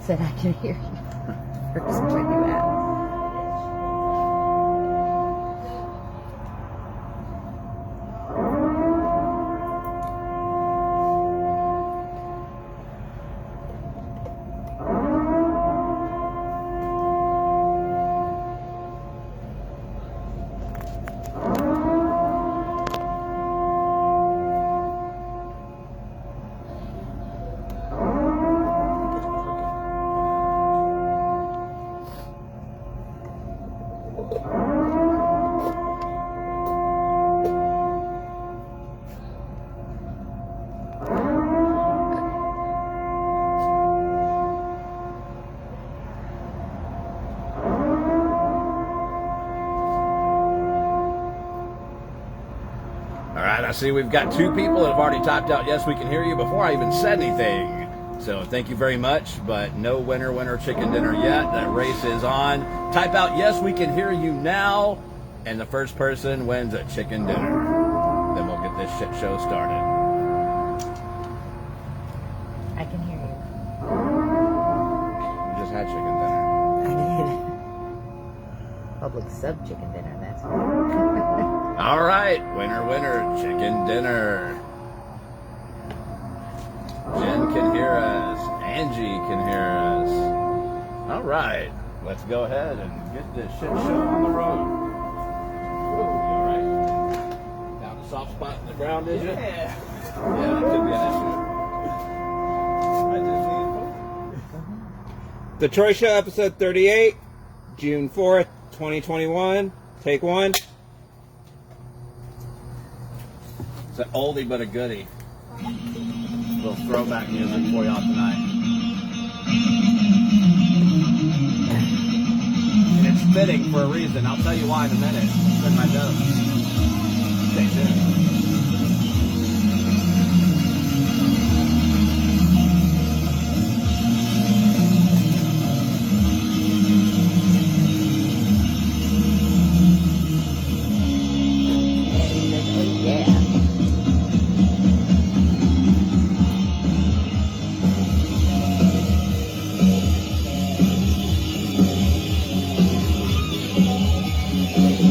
said I can hear you first when you asked. I see we've got 2 people that have already typed out, yes, we can hear you, before I even said anything. So thank you very much, but no winner chicken dinner yet. That race is on. Type out, yes, we can hear you now, and the first person wins a chicken dinner. Then we'll get this shit show started. I can hear you. We just had chicken dinner. I did. Public sub chicken dinner, that's right. All right, winner, chicken dinner. Jen can hear us. Angie can hear us. All right, let's go ahead and get this shit show on the road. Whoa, you all right? Found a soft spot in the ground, did you? Yeah. Yeah, that could be an issue. The Troy Show, episode 38, June 4th, 2021. Take 1. It's an oldie but a goodie. Little throwback music for y'all tonight. And it's fitting for a reason. I'll tell you why in a minute. It's in my notes. Stay tuned.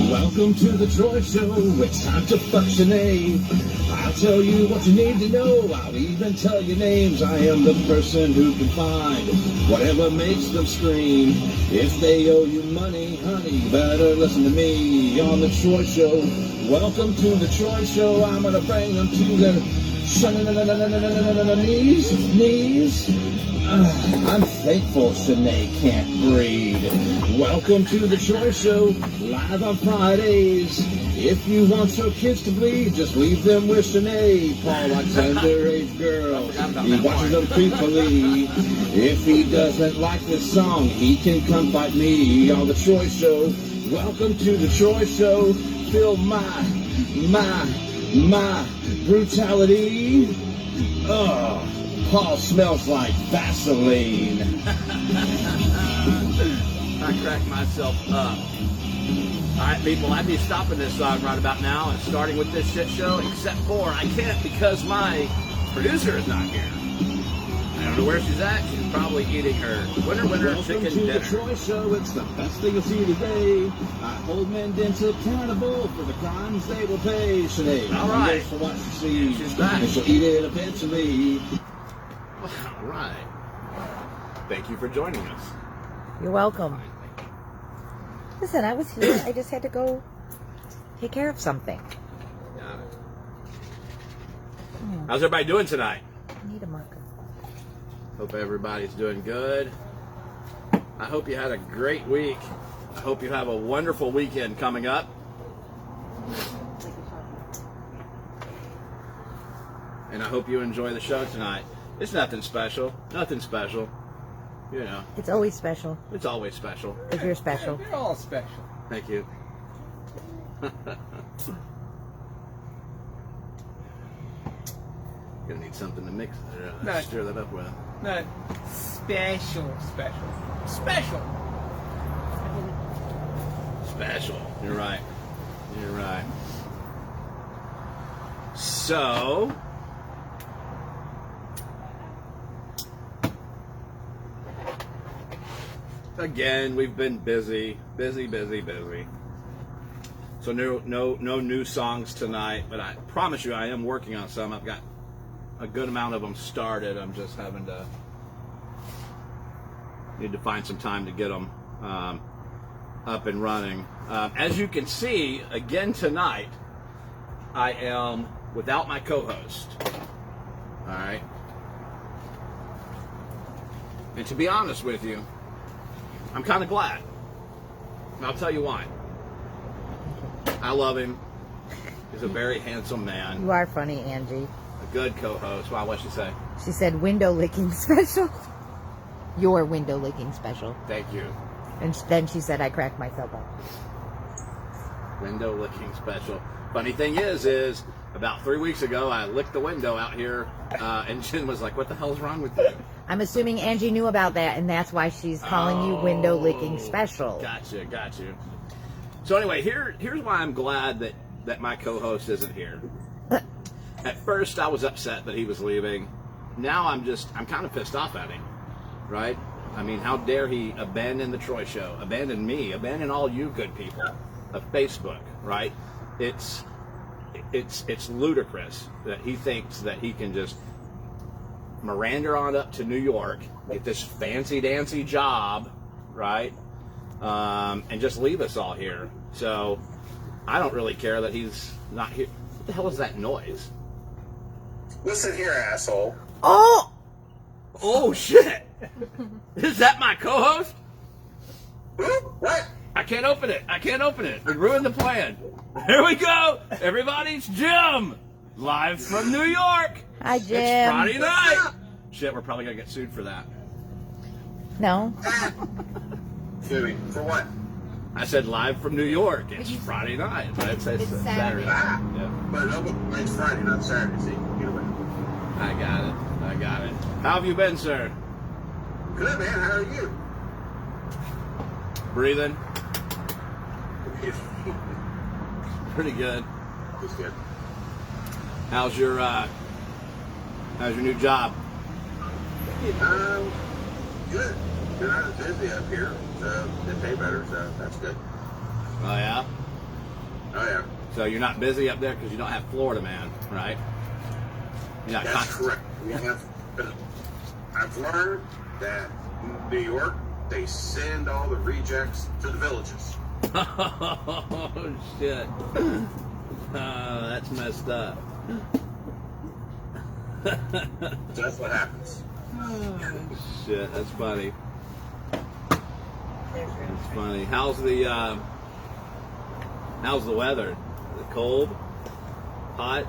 Welcome to the Troy Show, it's time to functionate. I'll tell you what you need to know, I'll even tell you names. I am the person who can find whatever makes them scream. If they owe you money, honey, better listen to me on the Troy Show. Welcome to the Troy Show, I'm gonna bring them to their knees. I'm thankful Shanae can't breed. Welcome to the Troy Show, live on Fridays. If you want your kids to bleed, just leave them with Shanae. Paul likes underage girls, he watches them creepily. If he doesn't like this song, he can come fight me on the Troy Show. Welcome to the Troy Show, feel my brutality. Oh, Paul smells like Vaseline. I crack myself up. All right, people, I'd be stopping this song right about now and starting with this shit show, except for I can't because my producer is not here. I don't know where she's at. She's probably eating her winner chicken Welcome to dinner. the Troy Show, it's the best thing you'll see today. I hold men accountable for the crimes they will pay. Shanae, All right. for what she sees, She's back. and she'll eat it eventually. All right. Thank you for joining us. You're welcome. Listen, I was here. I just had to go take care of something. How's everybody doing tonight? I need a marker. Hope everybody's doing good. I hope you had a great week. I hope you have a wonderful weekend coming up. And I hope you enjoy the show tonight. It's nothing special. Nothing special. You know, It's always special it's always special. if you're special. You're all special. Thank you. Gonna need something to mix it, Nice. stir that up with. Not special. Special. Special. You're right. You're right. So, again, we've been busy. So no new songs tonight, but I promise you I am working on some. I've got a good amount of them started. I'm just need to find some time to get them up and running. As you can see, again tonight, I am without my co-host. All right. And to be honest with you, I'm kind of glad. And I'll tell you why. I love him. He's a very handsome man. You are funny, Angie. A good co-host. Wow, what'd she say? She said window licking special. Your window licking special. Thank you. And then she said I cracked myself up. Window licking special. Funny thing is about 3 weeks ago, I licked the window out here, and Jen was like, what the hell's wrong with you? I'm assuming Angie knew about that, and that's why she's calling you window licking special. Gotcha. So anyway, here's why I'm glad that my co-host isn't here. At first, I was upset that he was leaving. Now I'm kind of pissed off at him, right? I mean, how dare he abandon the Troy Show, abandon me, abandon all you good people of Facebook, right? It's ludicrous that he thinks that he can just Miranda on up to New York, get this fancy dancy job, right? And just leave us all here. So I don't really care that he's not here. What the hell is that noise? Listen here, asshole. Oh shit! Is that my co-host? What? I can't open it. We ruined the plan. Here we go. Everybody's Jim. Live from New York. Hi, Jim. It's Friday night. Shit, we're probably going to get sued for that. No. Sue me. For what? I said live from New York. It's Friday night. But it's Saturday. Ah. Yeah. But no, it's Friday, not Saturday. See, get away. I got it. How have you been, sir? Good, man. How are you? Breathing? Pretty good. It's good. How's your new job? Good. You're not as busy up here, so they pay better, so that's good. Oh, yeah? Oh, yeah. So you're not busy up there because you don't have Florida Man, right? You're not That's correct. We have. I've learned that in New York, they send all the rejects to the villages. Oh, shit. That's messed up. So that's what happens. Shit, that's funny. That's funny. How's the weather? Is it cold? Hot?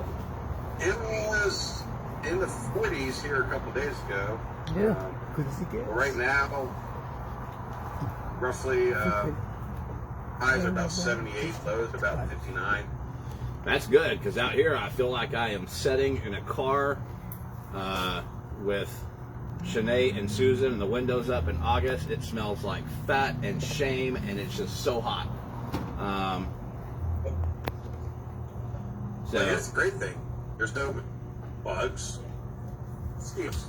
It was in the 40s here a couple days ago. Yeah. Good as it gets. Right now, roughly highs are about 78, lows about 59. That's good, because out here I feel like I am sitting in a car with Shanae and Susan and the windows up in August. It smells like fat and shame, and it's just so hot. But it's a great thing. There's no bugs, mosquitoes,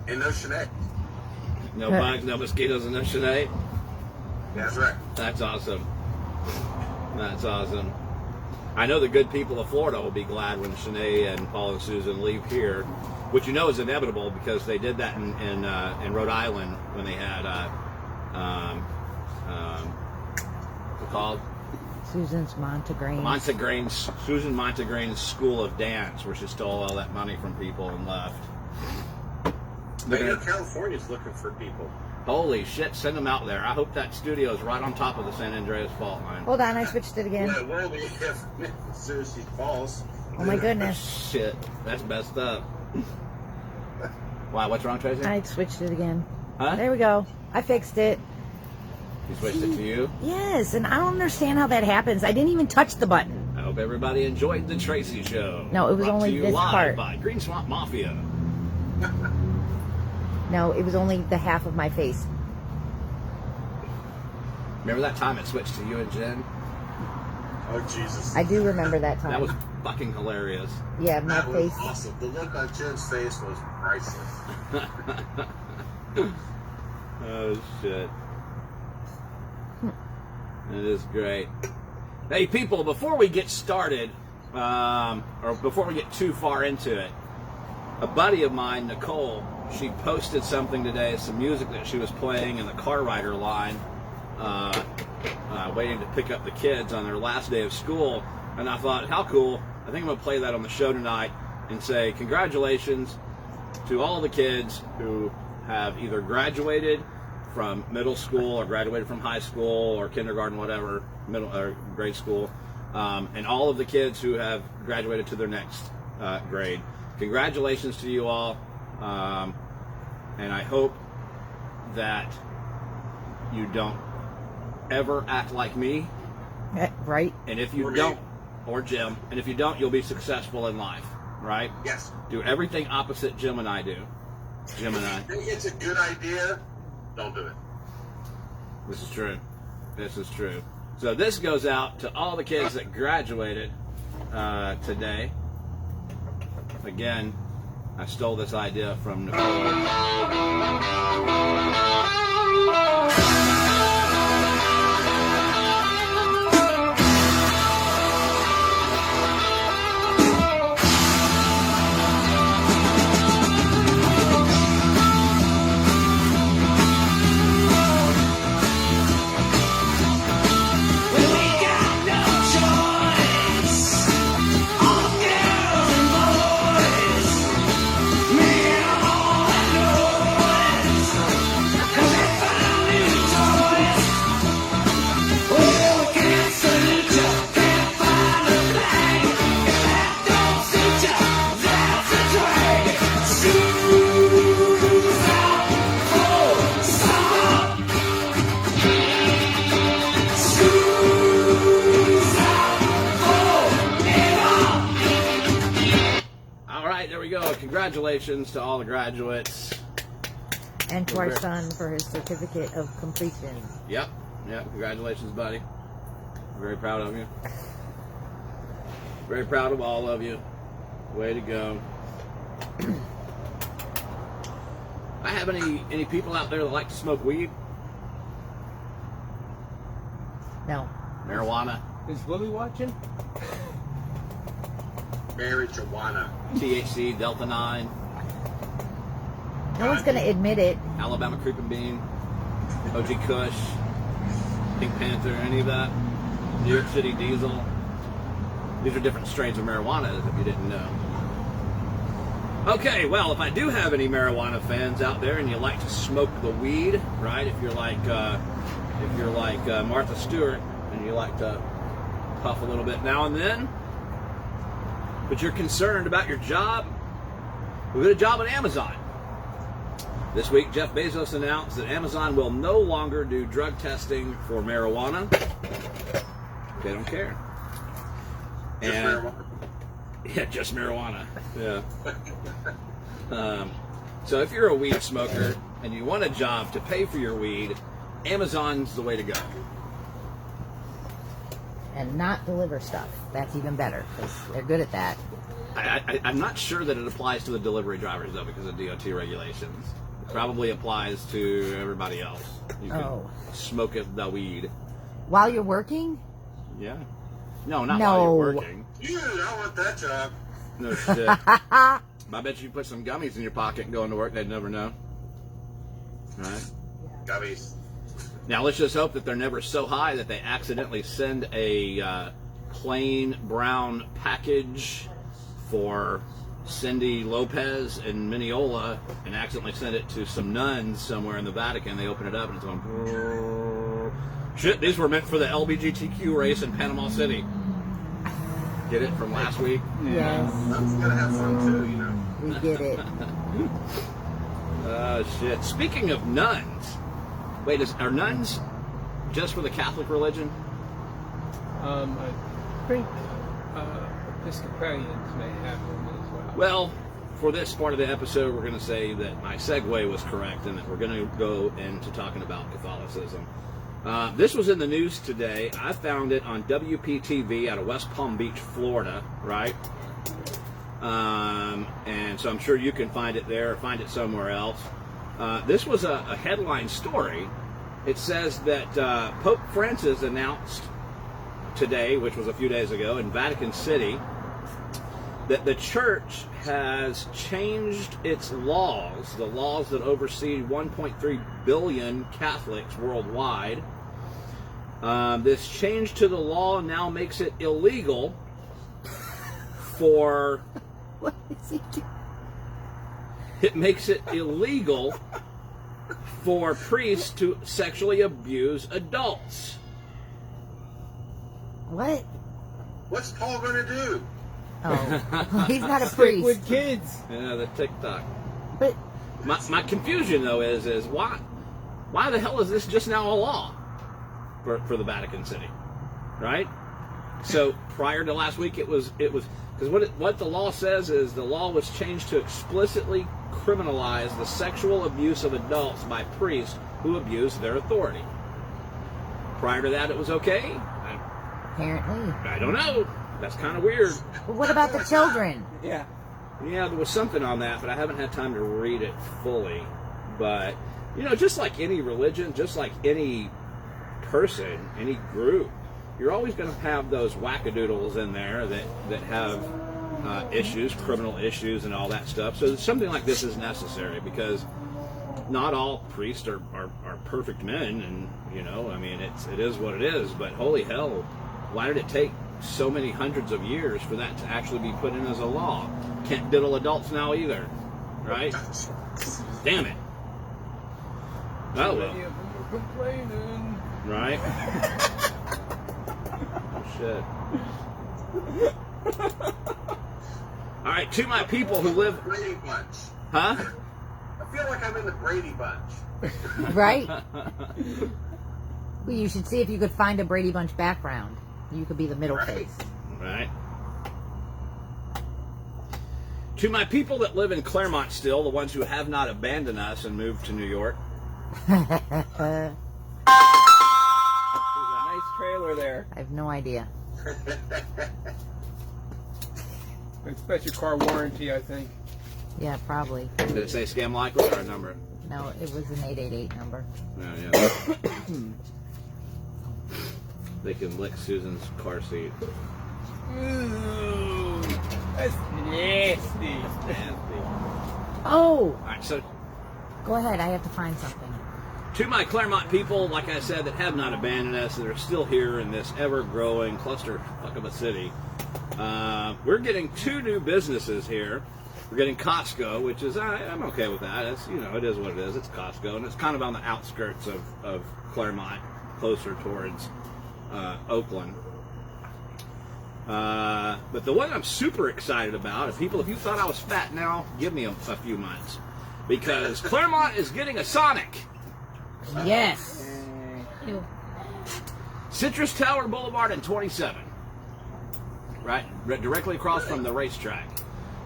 and no Shanae. No bugs, no mosquitoes, and no Shanae. That's right. That's awesome. That's awesome. I know the good people of Florida will be glad when Shanae and Paul and Susan leave here, which you know is inevitable because they did that in Rhode Island when they had what's it called? Susan's Montegrain's Susan Montegrain's School of Dance, where she stole all that money from people and left. California's looking for people. Holy shit, send them out there. I hope that studio is right on top of the San Andreas fault line. Hold on, I switched it again. Well, it will be if as soon as she falls. Oh my goodness. Shit, that's messed up. Why, what's wrong, Tracy? I switched it again. Huh? There we go. I fixed it. You switched it to you? Yes, and I don't understand how that happens. I didn't even touch the button. I hope everybody enjoyed the Tracy Show. No, it was Brought only to you this live part. by Green Swamp Mafia. No, it was only the half of my face. Remember that time it switched to you and Jen? Oh, Jesus. I do remember that time. That was fucking hilarious. Yeah, my That was face. awesome. The look on Jen's face was priceless. Oh, shit. It is great. Hey, people, before we get started, or before we get too far into it, a buddy of mine, Nicole, she posted something today, some music that she was playing in the car rider line, waiting to pick up the kids on their last day of school. And I thought, how cool. I think I'm going to play that on the show tonight and say congratulations to all the kids who have either graduated from middle school or graduated from high school or kindergarten, whatever, middle or grade school, and all of the kids who have graduated to their next grade. Congratulations to you all, and I hope that you don't ever act like me. Right? And if you don't, or Jim, and if you don't, you'll be successful in life, right? Yes. Do everything opposite Jim and I do. Jim and I. Think it's a good idea? Don't do it. This is true. This is true. So this goes out to all the kids that graduated today. Again, I stole this idea from Nicole. Congratulations to all the graduates. And to our son for his certificate of completion. Yep. Congratulations, buddy. Very proud of you. Very proud of all of you. Way to go. I have any people out there that like to smoke weed? No. Marijuana? Is Willie watching? Marijuana. THC, Delta 9, No one's going to admit it. Alabama Creeping Bean, OG Kush, Pink Panther, any of that? New York City Diesel. These are different strains of marijuana, if you didn't know. Okay, well, if I do have any marijuana fans out there and you like to smoke the weed, right? If you're like Martha Stewart and you like to puff a little bit now and then, but you're concerned about your job, we've got a job at Amazon. This week, Jeff Bezos announced that Amazon will no longer do drug testing for marijuana. They don't care. Just marijuana. Yeah, just marijuana. Yeah. So if you're a weed smoker and you want a job to pay for your weed, Amazon's the way to go. And not deliver stuff. That's even better because they're good at that. I'm not sure that it applies to the delivery drivers, though, because of DOT regulations. It probably applies to everybody else. You can smoke the weed. While you're working? Yeah. No, not while you're working. Yeah, I want that job. No shit. I bet you put some gummies in your pocket and going to work, they'd never know. Right? Gummies. Now, let's just hope that they're never so high that they accidentally send a plain brown package for Cindy Lopez in Mineola and accidentally send it to some nuns somewhere in the Vatican. They open it up and it's going, brrr. Shit, these were meant for the LGBTQ race in Panama City. Get it from last week? Yes. That's gonna have fun too, you know. We get it. Oh, shit. Speaking of nuns, wait, are nuns just for the Catholic religion? I think Episcopalians may have them as well. Well, for this part of the episode, we're going to say that my segue was correct and that we're going to go into talking about Catholicism. This was in the news today. I found it on WPTV out of West Palm Beach, Florida, right? And so I'm sure you can find it there or find it somewhere else. This was a headline story. It says that Pope Francis announced today, which was a few days ago, in Vatican City, that the church has changed its laws, the laws that oversee 1.3 billion Catholics worldwide. This change to the law now makes it illegal for... What is he doing? It makes it illegal for priests to sexually abuse adults. What? What's Paul gonna do? Oh, he's not a Stick priest. with kids. Yeah, the TikTok. But My confusion though is why the hell is this just now a law for the Vatican City, right? So prior to last week, it was because what the law says is the law was changed to explicitly criminalize the sexual abuse of adults by priests who abuse their authority. Prior to that, it was okay. apparently. I don't know. That's kind of weird. But what about the children? Yeah. Yeah, there was something on that, but I haven't had time to read it fully. But, you know, just like any religion, just like any person, any group, you're always going to have those wackadoodles in there that have issues, criminal issues and all that stuff. So something like this is necessary because not all priests are perfect men. And, you know, I mean, it is what it is. But holy hell, why did it take so many hundreds of years for that to actually be put in as a law? Can't diddle adults now either, right? Damn it. Oh, well. Many of them are complaining. Right? Oh, shit. All right, to my people who live... Brady Bunch. Huh? I feel like I'm in the Brady Bunch. Right? Well, you should see if you could find a Brady Bunch background. You could be the middle Right. face. Right. To my people that live in Claremont still, the ones who have not abandoned us and moved to New York. There's a nice trailer there. I have no idea. Expect your car warranty, I think. Yeah, probably. Did it say scam likely or a number? No, it was an 888 number. Yeah. They can lick Susan's car seat. Ooh, that's nasty. Nasty. Oh! All right, so Go ahead, I have to find something. to my Claremont people, like I said, that have not abandoned us, that are still here in this ever-growing clusterfuck of a city, we're getting 2 new businesses here. We're getting Costco, which is, I'm okay with that. It's, you know, it is what it is. It's Costco, and it's kind of on the outskirts of Claremont, closer towards Oakland. But the one I'm super excited about, if you thought I was fat now, give me a few months. Because Claremont is getting a Sonic. Yes! Ew. Citrus Tower Boulevard and 27. Right? Directly across from the racetrack.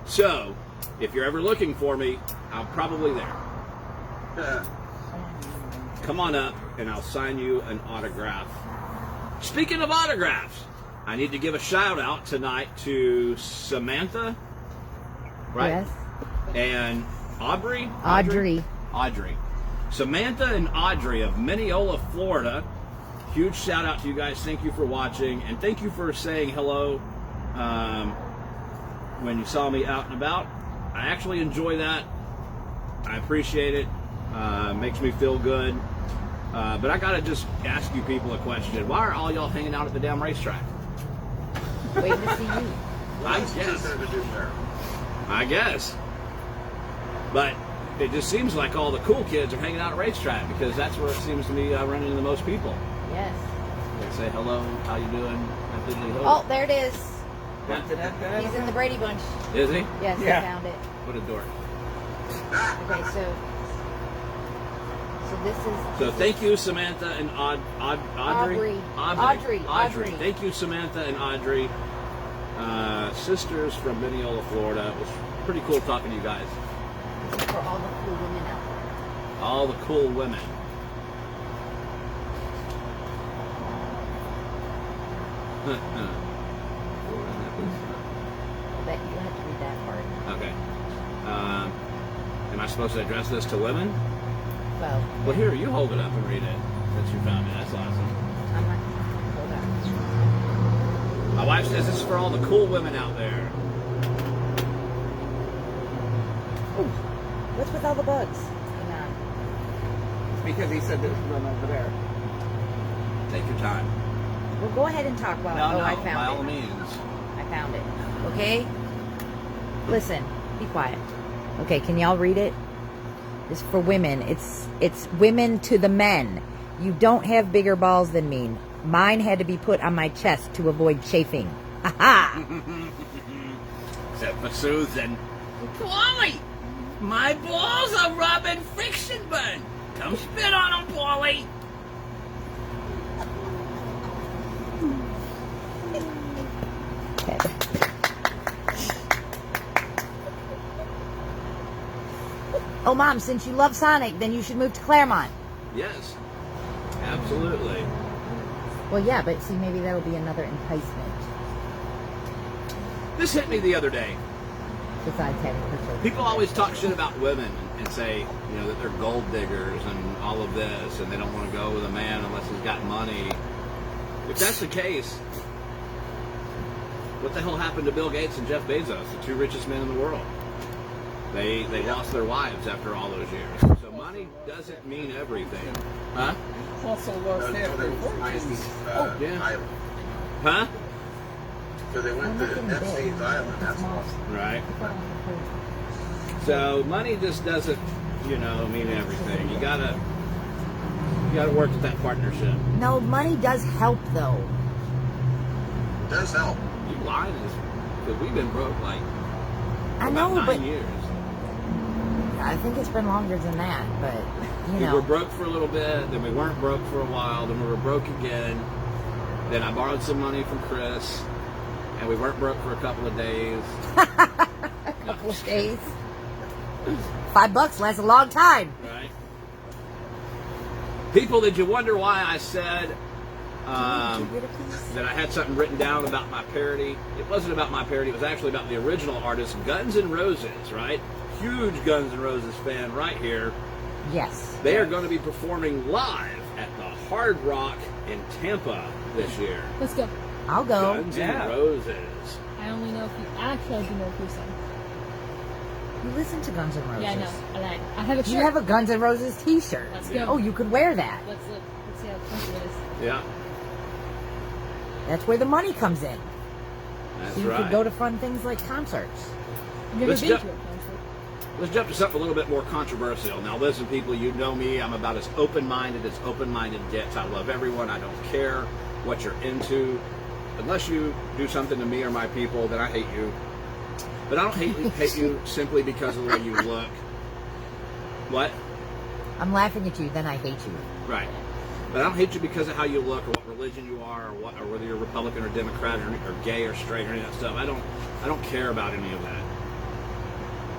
So, if you're ever looking for me, I'm probably there. Come on up and I'll sign you an autograph. Speaking of autographs, I need to give a shout out tonight to Samantha, right? Yes. And Audrey. Samantha and Audrey of Mineola, Florida. Huge shout out to you guys. Thank you for watching and thank you for saying hello when you saw me out and about. I actually enjoy that. I appreciate it. Makes me feel good. But I gotta just ask you people a question. Why are all y'all hanging out at the damn racetrack? Waiting to see you. I guess. But it just seems like all the cool kids are hanging out at racetrack because that's where it seems to be running into the most people. Yes. They say hello, how you doing? Oh, there it is. Yeah. He's in the Brady Bunch. Is he? Yes, Yeah. I found it. What a dork. Okay, so this is... So thank you, Samantha and Audrey. Audrey. Thank you, Samantha and Audrey. Sisters from Mineola, Florida. It was pretty cool talking to you guys. For all the cool women out there. All the cool women. But you have to read that part. Okay. Am I supposed to address this to women? about. Well, here, you hold it up and read it since you found it. That's awesome. I'm not. Hold on. My wife says this is for all the cool women out there. What's with all the bugs? Hang on. Because he said there's one over there. Take your time. Well, go ahead and talk while No, I by found all it. means. I found it. Okay? Listen, be quiet. Okay, can y'all read it? It's for women. It's women to the men. You don't have bigger balls than me. Mine had to be put on my chest to avoid chafing. Ha ha! Except for Susan. Paulie! My balls are rubbing friction burn. Come spit on them, Paulie. Oh, Mom, since you love Sonic, then you should move to Claremont. Yes, absolutely. Well, yeah, but see, maybe that'll be another enticement This hit me the other day. besides having her children. People always talk shit about women and say, you know, that they're gold diggers and all of this, and they don't want to go with a man unless he's got money. If that's the case, what the hell happened to Bill Gates and Jeff Bezos, the two richest men in the world? They lost their wives after all those years. So money doesn't mean everything. Huh? Also lost half their fortunes. Yeah. Island. Huh? So they went to Epstein's Island. That's awesome. Right. So money just doesn't, you know, mean everything. You gotta work at that partnership. No, money does help, though. It does help. You lying is because we've been broke like I about know, 9 but years. I think it's been longer than that. But you We know, were broke for a little bit, then we weren't broke for a while, then we were broke again. Then I borrowed some money from Chris, and we weren't broke for a couple of days. a couple of days. $5 lasts a long time. Right. People, did you wonder why I said that I had something written down about my parody? It wasn't about my parody. It was actually about the original artist, Guns N' Roses, right? Huge Guns N' Roses fan right here. Yes. They are going to be performing live at the Hard Rock in Tampa this year. Let's go. I'll go. Guns Yeah. N' Roses. I only know if you actually do know who's song. You listen to Guns N' Roses. Yeah, I know. I have a shirt. You have a Guns N' Roses T-shirt. Let's go. Oh, you could wear that. Let's look. Let's see how expensive it is. Yeah, That's where the money comes in. that's So you right. could go to fun things like concerts. I've never Let's been go. to a concert. Let's jump to something a little bit more controversial. Now, listen, people, you know me. I'm about as open-minded gets. I love everyone. I don't care what you're into. Unless you do something to me or my people, then I hate you. But I don't hate you simply because of the way you look. What? I'm laughing at you, then I hate you. Right. But I don't hate you because of how you look or what religion you are or whether you're Republican or Democrat or gay or straight or any of that stuff. I don't care about any of that.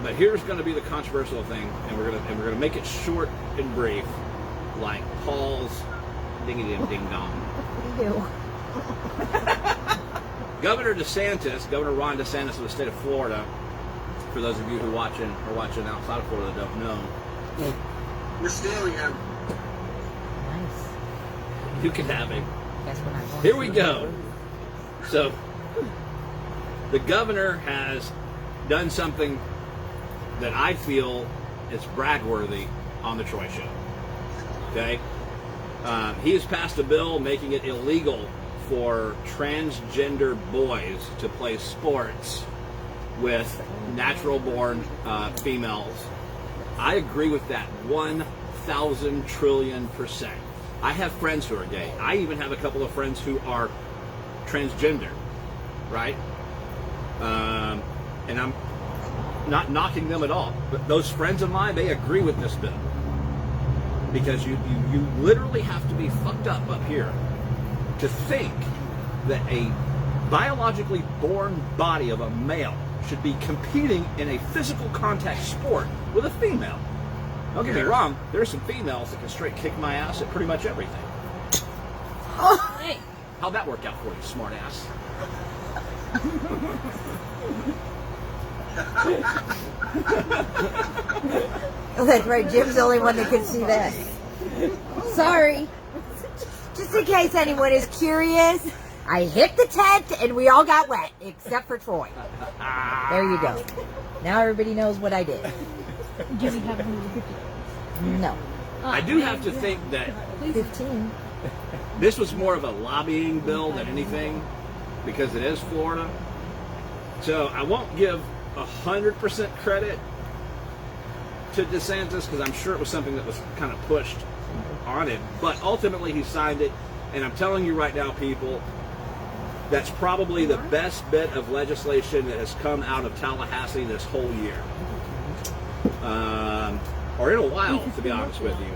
But here's going to be the controversial thing, and we're gonna make it short and brief, like Paul's ding ding dong. Ew. Governor Ron DeSantis of the state of Florida. For those of you who are watching outside of Florida that don't know, We're stealing him. Nice. you can have him. Guess when I'm going Here to we the go. movies. So, the governor has done something that I feel is brag-worthy on the Troy Show. Okay? He has passed a bill making it illegal for transgender boys to play sports with natural-born females. I agree with that 1,000 trillion%. I have friends who are gay. I even have a couple of friends who are transgender, right? And I'm not knocking them at all. But those friends of mine, they agree with this bill. Because you literally have to be fucked up here to think that a biologically born body of a male should be competing in a physical contact sport with a female. Don't get me wrong, there's some females that can straight kick my ass at pretty much everything. Hey, How'd that work out for you, smart ass? Oh, that's right. Jim's the only one that can see that. Sorry. Just in case anyone is curious, I hit the tent and we all got wet, except for Troy. There you go. Now everybody knows what I did. Do we have 150? No. I do have to think that 15. this was more of a lobbying bill than anything, because it is Florida. So I won't give 100% credit to DeSantis, because I'm sure it was something that was kind of pushed on it. But ultimately he signed it, and I'm telling you right now, people, that's probably the best bit of legislation that has come out of Tallahassee this whole year. Or in a while, to be honest with you.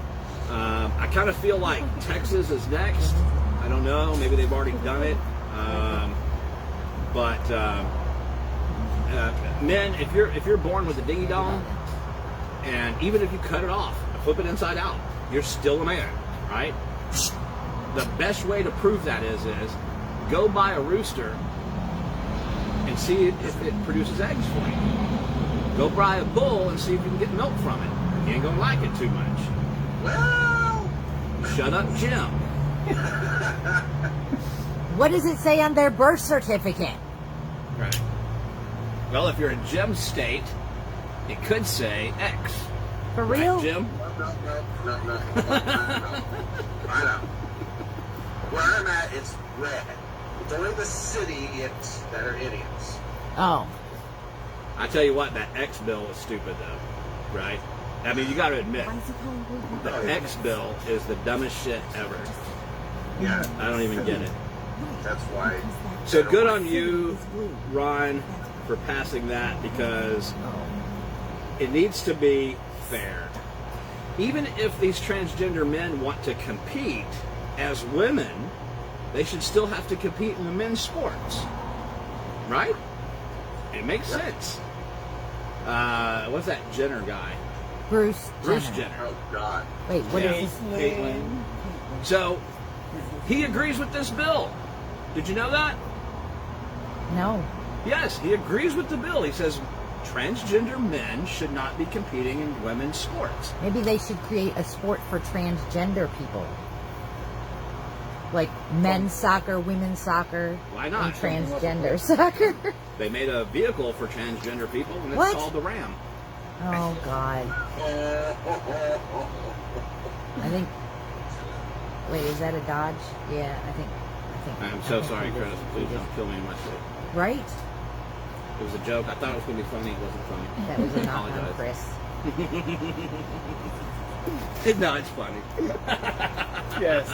I kind of feel like Texas is next. I don't know. Maybe they've already done it. Men, if you're born with a dingy dong, and even if you cut it off, flip it inside out, you're still a man, right? The best way to prove that is go buy a rooster and see if it produces eggs for you. Go buy a bull and see if you can get milk from it. You ain't gonna like it too much. Well, Shut up, Jim. What does it say on their birth certificate? Right. Well, if you're in Jim's state, it could say X. For Right, real? Jim? no. I know. Where I'm at, it's red. It's only the city that are idiots. Oh. I tell you what, that X bill is stupid, though. Right? I mean, you got to admit, the X bill is the dumbest shit ever. Yeah, I don't even get it. that's why. So good on you, Ron, for passing that, because it needs to be fair. Even if these transgender men want to compete as women, they should still have to compete in the men's sports. Right? It makes sense. What's that Jenner guy? Bruce Jenner. Oh God. Wait, what Yeah. is this? Caitlyn. So, he agrees with this bill. Did you know that? No. Yes, he agrees with the bill. He says transgender men should not be competing in women's sports. Maybe they should create a sport for transgender people. Like men's soccer, women's soccer, Why not? and transgender soccer. They made a vehicle for transgender people, and it's What? called the Ram. Oh God. I think. Wait, is that a Dodge? Yeah, I think. I'm so I think sorry, we Chris. just- Please don't kill me in my sleep. Right? It was a joke. I thought it was going to be funny. It wasn't funny. That was a I knock on apologize. Chris. No, it's funny. Yes.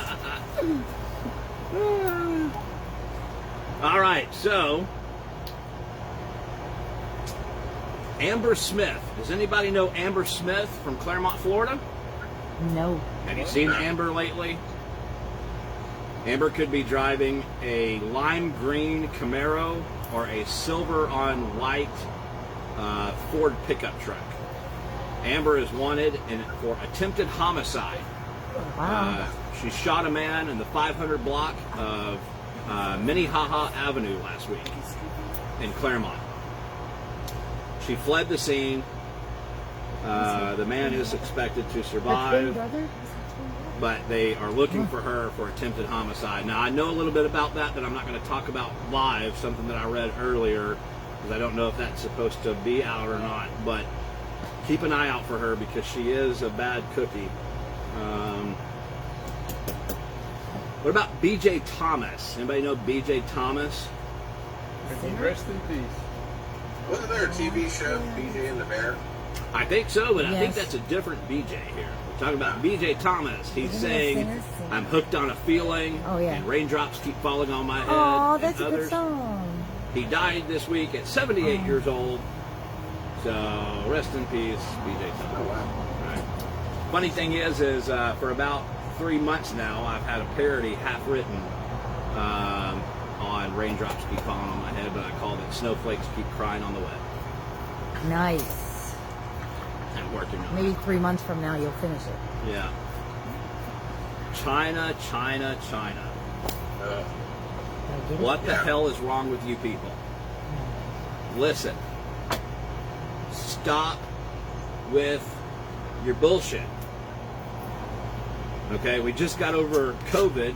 All right, so Amber Smith. Does anybody know Amber Smith from Claremont, Florida? No. Have you seen Amber lately? Amber could be driving a lime green Camaro or a silver on white Ford pickup truck. Amber is wanted for attempted homicide. Wow. She shot a man in the 500 block of Minnehaha Avenue last week in Claremont. She fled the scene. The man is expected to survive, but they are looking for her for attempted homicide. Now, I know a little bit about that I'm not going to talk about live, something that I read earlier, because I don't know if that's supposed to be out or not, but keep an eye out for her because she is a bad cookie. What about B.J. Thomas? Anybody know B.J. Thomas? Rest in peace. Wasn't there a TV show, BJ and the Bear? I think so, but I think Yes. that's a different BJ here. We're talking about B.J. Thomas. He's saying, I'm hooked on a feeling, Oh, yeah. and raindrops keep falling on my head. Oh, and that's a good others. song. He died this week at 78 Oh. years old. So rest in peace, B.J. Thomas. Oh wow. Right. Funny thing is for about 3 months now, I've had a parody half written on raindrops keep falling on my head, but I called it snowflakes keep crying on the wet. Nice. I'm working on Maybe it. 3 months from now you'll finish it. Yeah. China. Did I get it? What the hell is wrong with you people? Listen. Stop with your bullshit. Okay, we just got over COVID,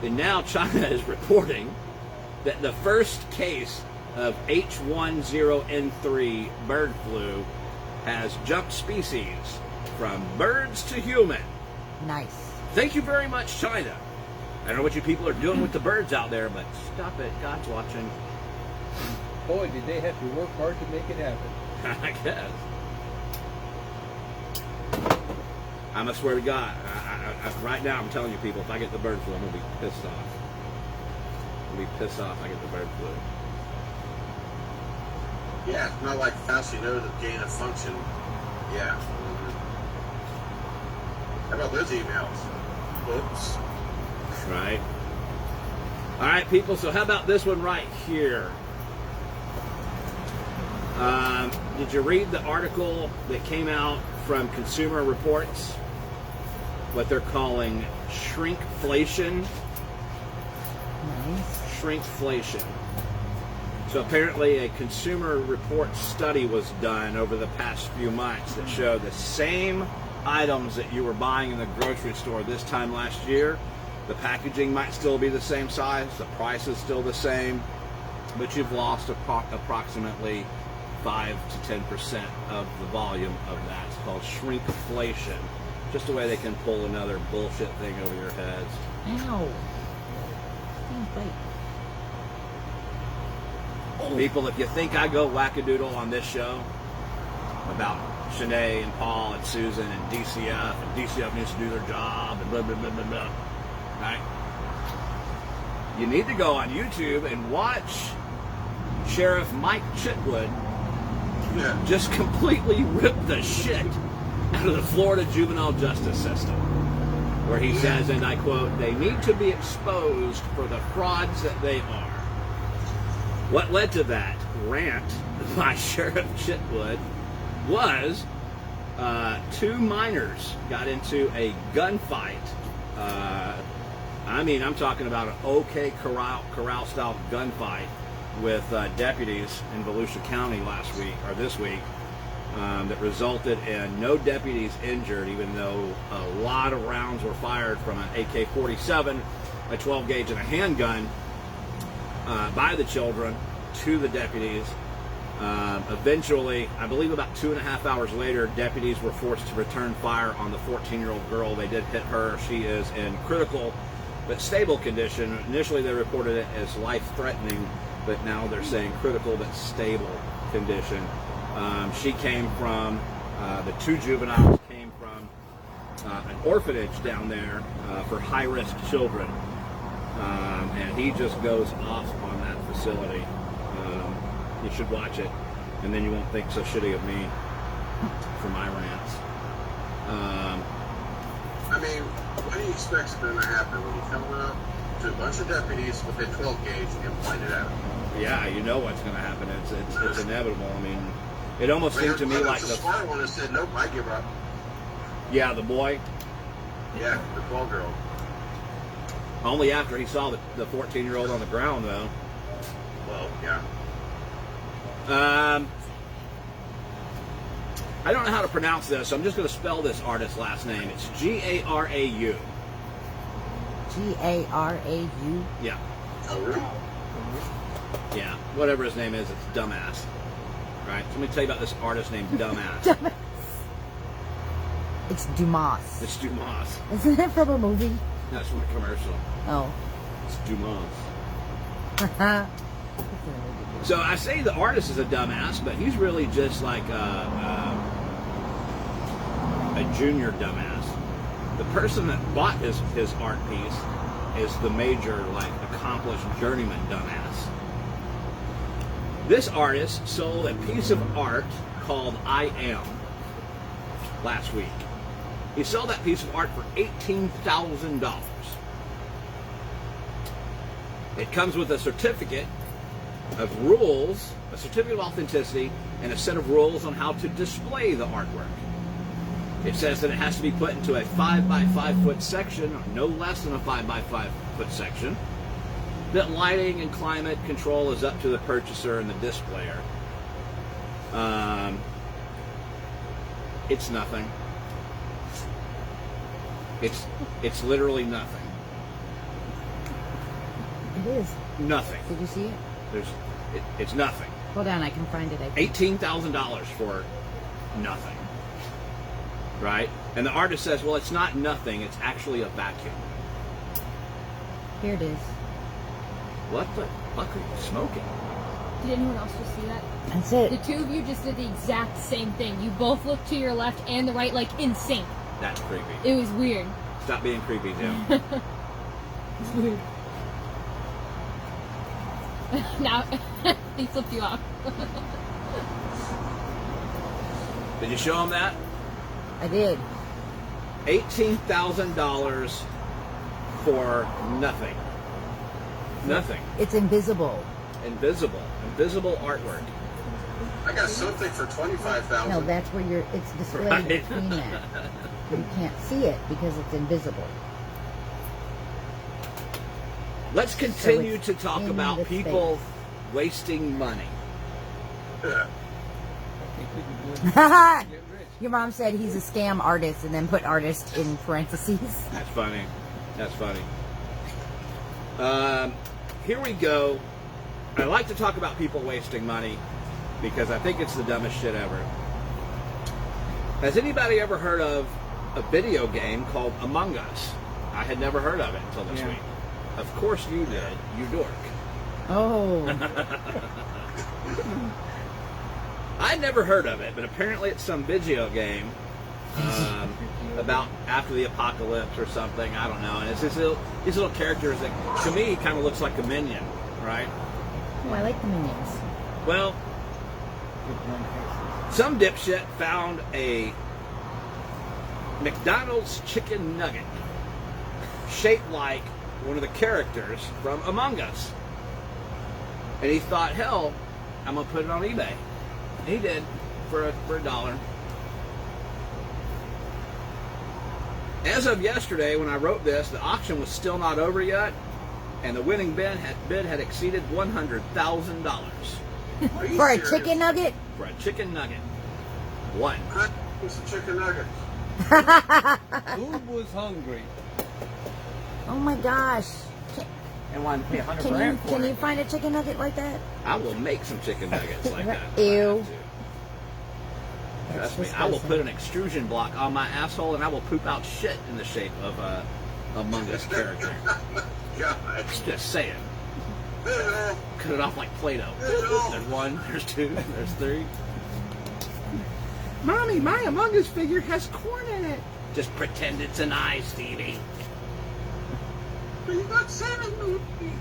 and now China is reporting that the first case of H10N3 bird flu has jumped species from birds to human. Nice. Thank you very much, China. I don't know what you people are doing with the birds out there, but stop it. God's watching. Boy, did they have to work hard to make it happen. I guess. I'm gonna swear to God, right now I'm telling you people, if I get the bird flu, I'm gonna be pissed off. I'm gonna be pissed off if I get the bird flu. Yeah, it's not like Fauci knows the gain of function. Yeah. How about those emails? Oops. Right. All right, people. So how about this one right here? Did you read the article that came out from Consumer Reports? What they're calling shrinkflation. Nice. Shrinkflation. So apparently a Consumer Reports study was done over the past few months that showed the same items that you were buying in the grocery store this time last year. The packaging might still be the same size, the price is still the same, but you've lost approximately 5 to 10% of the volume of that. It's called shrinkflation. Just a way they can pull another bullshit thing over your heads. Ow. Dang bite. People, if you think I go wackadoodle on this show about Shanae and Paul and Susan and DCF needs to do their job and blah, blah, blah, blah, blah, right? You need to go on YouTube and watch Sheriff Mike Chitwood just completely rip the shit out of the Florida juvenile justice system, where he says, and I quote, "They need to be exposed for the frauds that they are." What led to that rant by Sheriff Chitwood was 2 minors got into a gunfight. I'm talking about an OK Corral style gunfight with deputies in Volusia County this week, that resulted in no deputies injured, even though a lot of rounds were fired from an AK-47, a 12 gauge, and a handgun by the children to the deputies. Eventually, I believe about 2.5 hours later, deputies were forced to return fire on the 14-year-old girl. They did hit her. She is in critical but stable condition. Initially, they reported it as life-threatening, but now they're saying critical but stable condition. She came from, the 2 juveniles came from an orphanage down there for high-risk children. And he just goes off on that facility. You should watch it, and then you won't think so shitty of me for my rants. What do you expect's going to happen when you come up to a bunch of deputies with a 12 gauge and point it at them? Yeah, you know what's going to happen. It's inevitable. It almost seemed to me like the smart one that said, "Nope, I give up." Yeah, the boy. Yeah, the 12-year-old. Only after he saw the 14-year-old on the ground, though. Well, yeah. I don't know how to pronounce this, so I'm just going to spell this artist's last name. It's Garau. Garau? Yeah. Oh, really? Yeah. Whatever his name is, it's dumbass. Right? So let me tell you about this artist named Dumbass. It's Dumas. It's Dumas. Isn't that from a movie? That's from a commercial. Oh. It's Dumas. So I say the artist is a dumbass, but he's really just like a junior dumbass. The person that bought his art piece is the major, accomplished journeyman dumbass. This artist sold a piece of art called I Am last week. He sold that piece of art for $18,000. It comes with a certificate of rules, a certificate of authenticity, and a set of rules on how to display the artwork. It says that it has to be put into a 5 by 5 foot section, or no less than a 5 by 5 foot section. That lighting and climate control is up to the purchaser and the displayer. It's nothing. It's literally nothing. It is. Nothing. Did you see it? It's nothing. Hold on, I can find it. I think. $18,000 for nothing. Right? And the artist says, well, it's not nothing, it's actually a vacuum. Here it is. What the fuck are you smoking? Did anyone else just see that? That's The it. two of you just did the exact same thing. You both looked to your left and the right, like in sync. That's creepy. It was weird. Stop being creepy, Jim. It's weird. Now, he flipped you off. Did you show him that? I did. $18,000 for nothing. Nothing. It's invisible. Invisible artwork. I got something for 25,000. No, that's where it's displayed Right. between that. You can't see it because it's invisible. Let's continue it's to talk in about the people space. wasting money. Yeah. I think we can do it. Get rich. Your mom said he's a scam artist and then put artist in parentheses. That's funny. That's funny. Here we go. I like to talk about people wasting money because I think it's the dumbest shit ever. Has anybody ever heard of a video game called Among Us? I had never heard of it until this week. Of course you did, you dork. Oh. I never heard of it, but apparently it's some video game about after the apocalypse or something. I don't know. And it's these little characters that, to me, kind of looks like a minion, right? Oh, I like the minions. Well, some dipshit found a McDonald's chicken nugget shaped like one of the characters from Among Us. And he thought, hell, I'm going to put it on eBay. And he did for $1. As of yesterday, when I wrote this, the auction was still not over yet, and the winning bid had exceeded $100,000 Are you For a serious? chicken nugget? for a chicken nugget. One. It's a chicken nugget. Who was hungry? Oh my gosh. And wanted to pay $100 Can grand for you it. find a chicken nugget like that? I will make some chicken nuggets like that. if I Ew. have to. Trust me, I will put an extrusion block on my asshole and I will poop out shit in the shape of a Among Us character. God. Just saying. Uh, Cut it off like Play-Doh. There's one, there's two, there's three. Mommy, my Among Us figure has corn in it. Just pretend it's an eye, Stevie. You got salmon meat.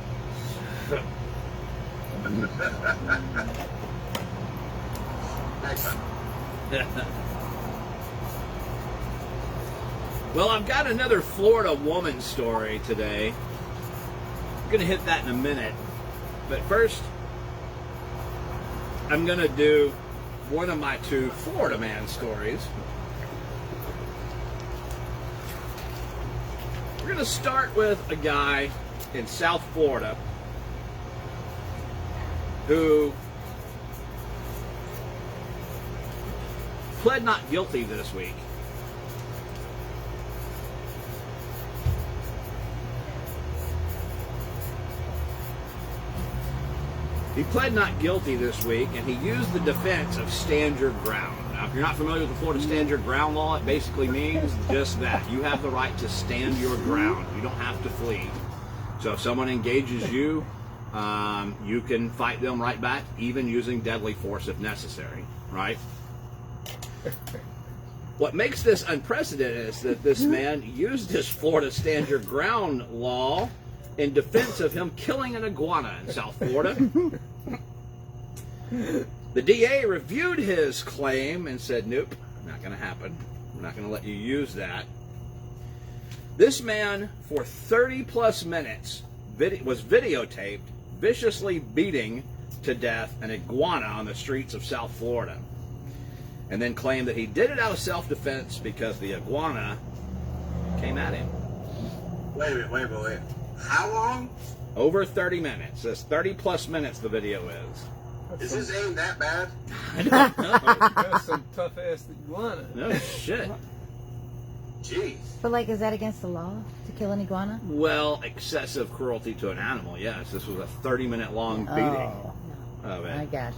Next time. Well, I've got another Florida woman story today. I'm going to hit that in a minute. But first, I'm going to do one of my two Florida man stories. We're going to start with a guy in South Florida who pled not guilty this week. He pled not guilty this week, and he used the defense of stand your ground. Now, if you're not familiar with the Florida stand your ground law, it basically means just that. You have the right to stand your ground. You don't have to flee. So if someone engages you, you can fight them right back, even using deadly force if necessary, right? What makes this unprecedented is that this man used his Florida stand your ground law in defense of him killing an iguana in South Florida. The DA reviewed his claim and said, nope, not going to happen. We're not going to let you use that. This man, for 30 plus minutes, was videotaped viciously beating to death an iguana on the streets of South Florida, and then claimed that he did it out of self-defense because the iguana came at him. Wait a minute. How long? Over 30 minutes. That's 30 plus minutes the video is. Is his aim that bad? I don't know. That's some tough ass iguana. No shit. Jeez. But like, is that against the law to kill an iguana? Well, excessive cruelty to an animal, yes. This was a 30-minute long beating Oh, of I it. gotcha.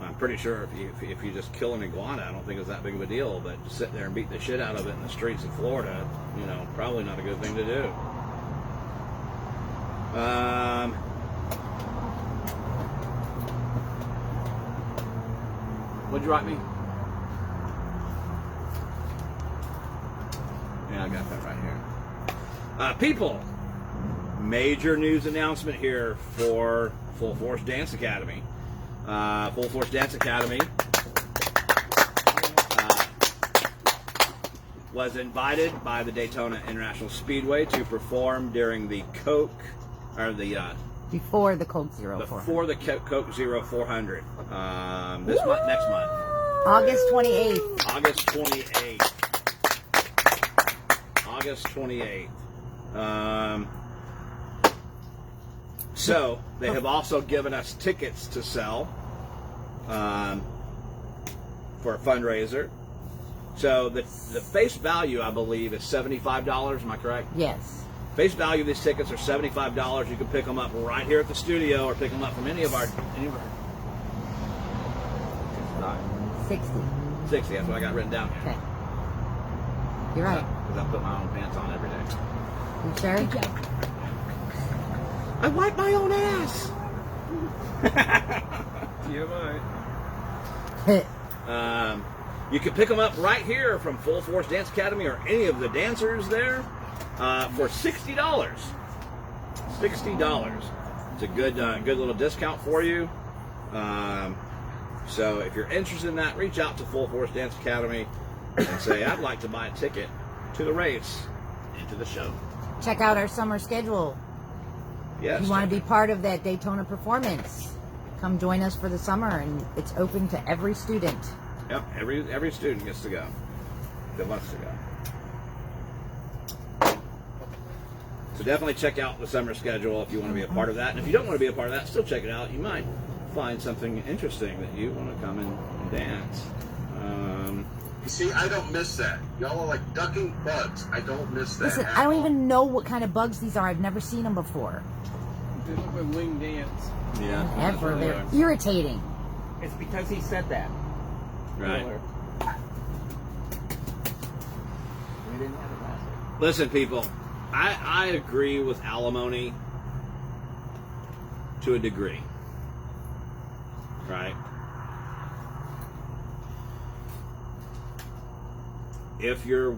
I'm pretty sure if you just kill an iguana, I don't think it's that big of a deal. But to sit there and beat the shit out of it in the streets of Florida, you know, probably not a good thing to do. What'd you write me? Yeah, I got that right here. People, major news announcement here for Full Force Dance Academy. Full Force Dance Academy was invited by the Daytona International Speedway to perform during the Before the Coke Zero 400. before the Coke Zero 400. This month, next month, August 28th. August 28th. August 28th. So they have also given us tickets to sell for a fundraiser. So the face value, I believe, is $75. Am I correct? Yes. Face value of these tickets are $75. You can pick them up right here at the studio, or pick them up from any of our 60. 60. That's what I got written down here. Okay. You're right. Because I put my own pants on every day. You sure? Good job. I wipe my own ass. TMI. You can pick them up right here from Full Force Dance Academy or any of the dancers there for $60. $60. It's a good little discount for you. So if you're interested in that, reach out to Full Force Dance Academy and say, I'd like to buy a ticket to the race and to the show. Check out our summer schedule. Yes. If you want to be part of that Daytona performance, come join us for the summer, and it's open to every student. Yep, every student gets to go that wants to go. So definitely check out the summer schedule if you want to be a part of that. And if you don't want to be a part of that, still check it out. You might find something interesting that you want to come and dance. You see, I don't miss that. Y'all are like ducking bugs. I don't miss that. Listen, at I don't all. even know what kind of bugs these are. I've never seen them before. They look like wing dance. Yeah. Ever. that's They're what irritating. It's because he said that. they are. Right. earlier. We didn't have it last week. Listen, people, I agree with alimony to a degree. Right? If your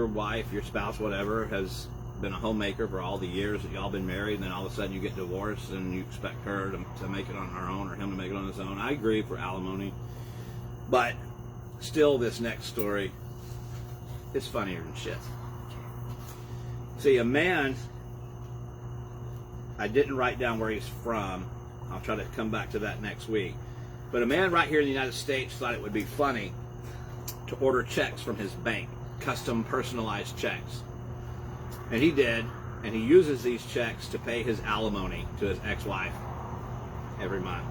wife, your spouse, whatever, has been a homemaker for all the years that y'all been married, and then all of a sudden you get divorced and you expect her to make it on her own or him to make it on his own, I agree for alimony. But still, this next story is funnier than shit. See, a man, I didn't write down where he's from. I'll try to come back to that next week. But a man right here in the United States thought it would be funny to order checks from his bank, custom personalized checks. And he did, and he uses these checks to pay his alimony to his ex-wife every month.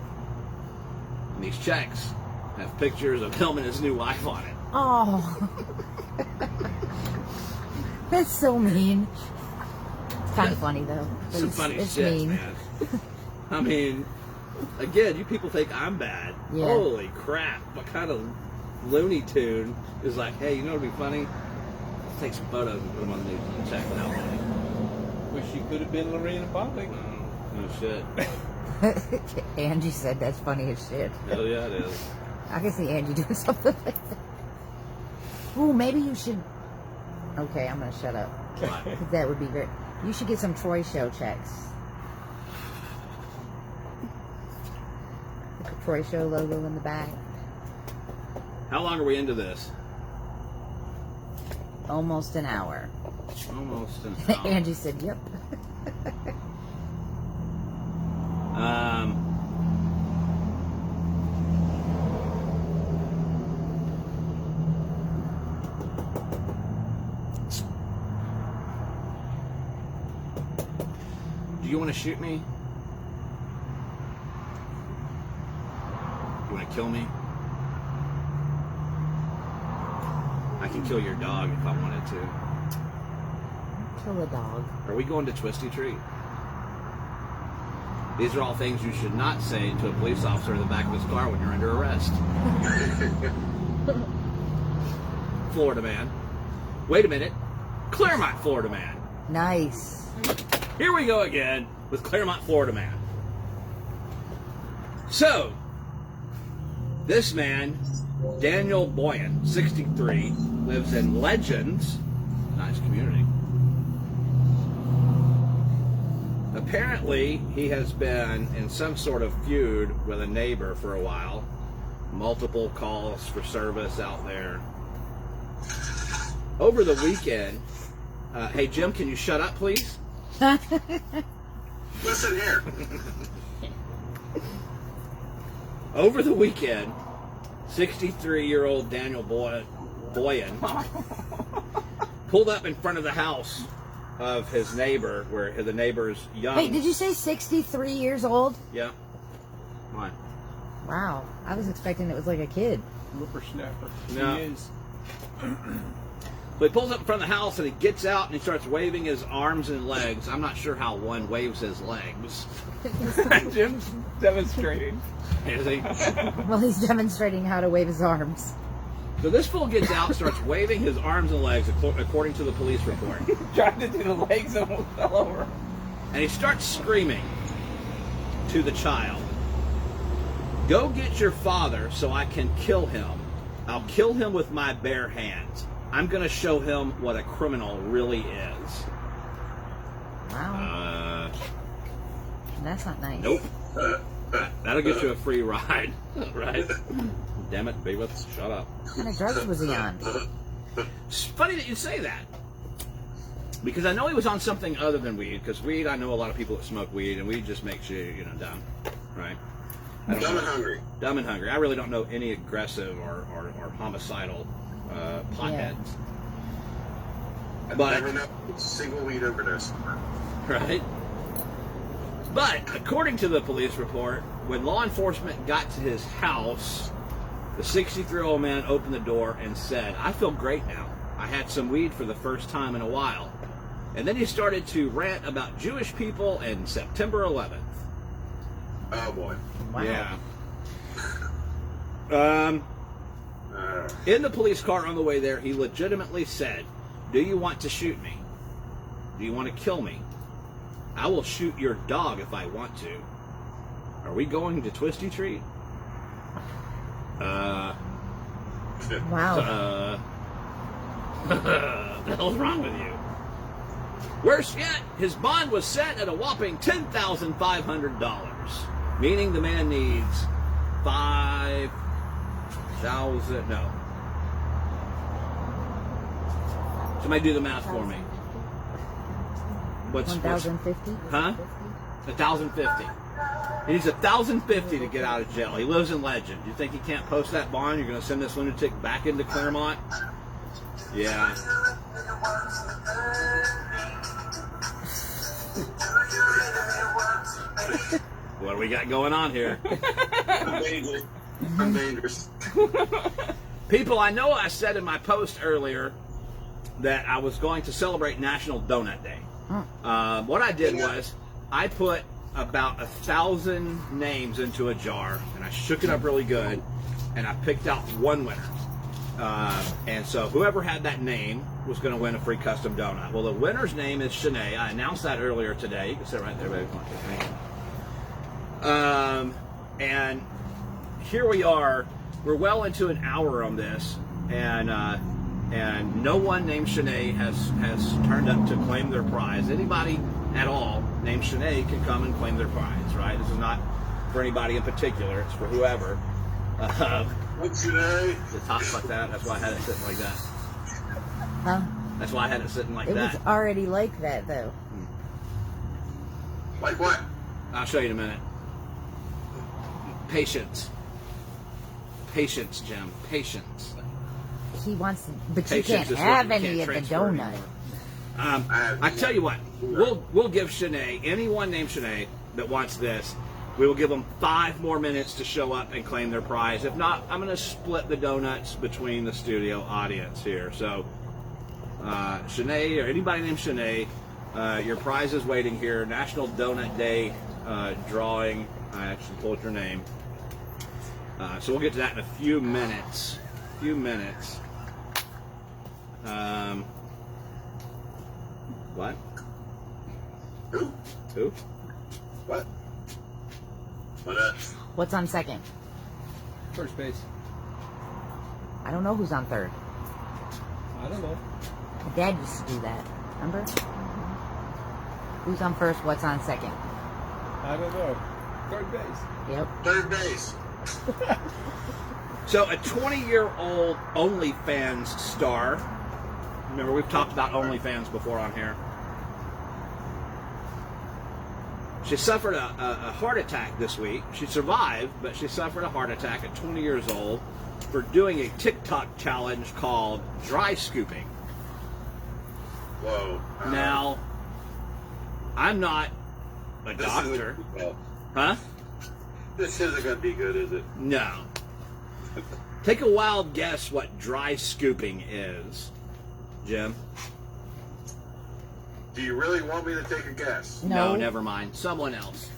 And these checks have pictures of him and his new wife on it. Oh. That's so mean. It's kind of funny, though. But Some it's, funny it's shit, mean. man. I mean, again, you people think I'm bad. Yeah. Holy crap. What kind of Looney Tune is like, hey, you know what would be funny? Let's take some photos and put them on the news and check it out. Wish you could have been Lorena Bobbitt. No shit. Angie said that's funny as shit. Hell yeah, it is. I can see Angie doing something like that. Ooh, maybe you should... Okay, I'm going to shut up. Why? That would be great. You should get some Troy Show checks. With the Troy Show logo in the back. How long are we into this? Almost an hour. Almost an hour. Angie said, yep. Do you want to shoot me? You want to kill me? I can kill your dog if I wanted to. Kill a dog. Are we going to Twisty Tree? These are all things you should not say to a police officer in the back of his car when you're under arrest. Florida man. Wait a minute. Claremont, Florida man. Nice. Here we go again with Claremont, Florida man. So, this man, Daniel Boyan, 63, lives in Legends. Nice community. Apparently, he has been in some sort of feud with a neighbor for a while. Multiple calls for service out there. Over the weekend, hey Jim, can you shut up, please? Listen here. Over the weekend, 63-year-old Daniel Boyan pulled up in front of the house of his neighbor, where the neighbor's young. Wait, did you say 63 years old? Yeah. Why? Wow. I was expecting it was like a kid. Whippersnapper. No. He is. So he pulls up in front of the house and he gets out and he starts waving his arms and legs. I'm not sure how one waves his legs. Jim's demonstrating. Is he? Well, he's demonstrating how to wave his arms. So this fool gets out and starts waving his arms and legs, according to the police report. Tried to do the legs and almost fell over. And he starts screaming to the child, "Go get your father so I can kill him. I'll kill him with my bare hands. I'm going to show him what a criminal really is." Wow. That's not nice. Nope. That'll get you a free ride, right? Damn it, Beavis, shut up. What kind of drugs was he on? It's funny that you say that, because I know he was on something other than weed. Because weed, I know a lot of people that smoke weed, and weed just makes you, dumb, right? I don't Dumb know. and hungry. Dumb and hungry. I really don't know any aggressive or homicidal potheads. I've But- never known a single weed overdose. Right? But, according to the police report, when law enforcement got to his house, the 63-year-old man opened the door and said, "I feel great now. I had some weed for the first time in a while." And then he started to rant about Jewish people and September 11th. Oh boy. Wow. Yeah. In the police car on the way there, he legitimately said, "Do you want to shoot me? Do you want to kill me? I will shoot your dog if I want to. Are we going to Twisty Tree?" Wow. What the hell's wrong with you? Worse yet, his bond was set at a whopping $10,500, meaning the man needs $5,000. No. Somebody do the math for me. What's 1,050? Huh? 1,050. He needs 1,050 to get out of jail. He lives in Legend. You think he can't post that bond? You're going to send this lunatic back into Claremont? Yeah. What do we got going on here? I'm dangerous. People, I know I said in my post earlier that I was going to celebrate National Donut Day. What I did was I put about 1,000 names into a jar and I shook it up really good and I picked out one winner. And so whoever had that name was going to win a free custom donut. Well, the winner's name is Shanae. I announced that earlier today. You can sit right there, baby. And here we are. We're well into an hour on this, and no one named Shanae has turned up to claim their prize. Anybody at all named Shanae can come and claim their prize, right? This is not for anybody in particular. It's for whoever. What's your name? To talk about that, that's why I had it sitting like that. Huh? That's why I had it sitting like It that. was already like that, though. Like what? I'll show you in a minute. Patience. Patience, Jim. Patience. He wants to, but you Patience can't is what have you any can't of the transfer donut. anymore. I tell you what, we'll give Shanae, anyone named Shanae that wants this, we will give them 5 more minutes to show up and claim their prize. If not, I'm going to split the donuts between the studio audience here. So Shanae or anybody named Shanae, your prize is waiting here. National Donut Day drawing. I actually pulled your name. So we'll get to that in a few minutes. What? Who? What? What up? What's on second? First base. I don't know who's on third. I don't know. My dad used to do that. Remember? Who's on first? What's on second? I don't know. Third base. Yep. Third base. So a 20-year-old OnlyFans star. Remember, we've talked about OnlyFans before on here. She suffered a heart attack this week. She survived, but she suffered a heart attack at 20 years old for doing a TikTok challenge called dry scooping. Whoa. Now, I'm not a This doctor. isn't- Huh? This isn't going to be good, is it? No. Take a wild guess what dry scooping is, Jim. Do you really want me to take a guess? No. Never mind. Someone else.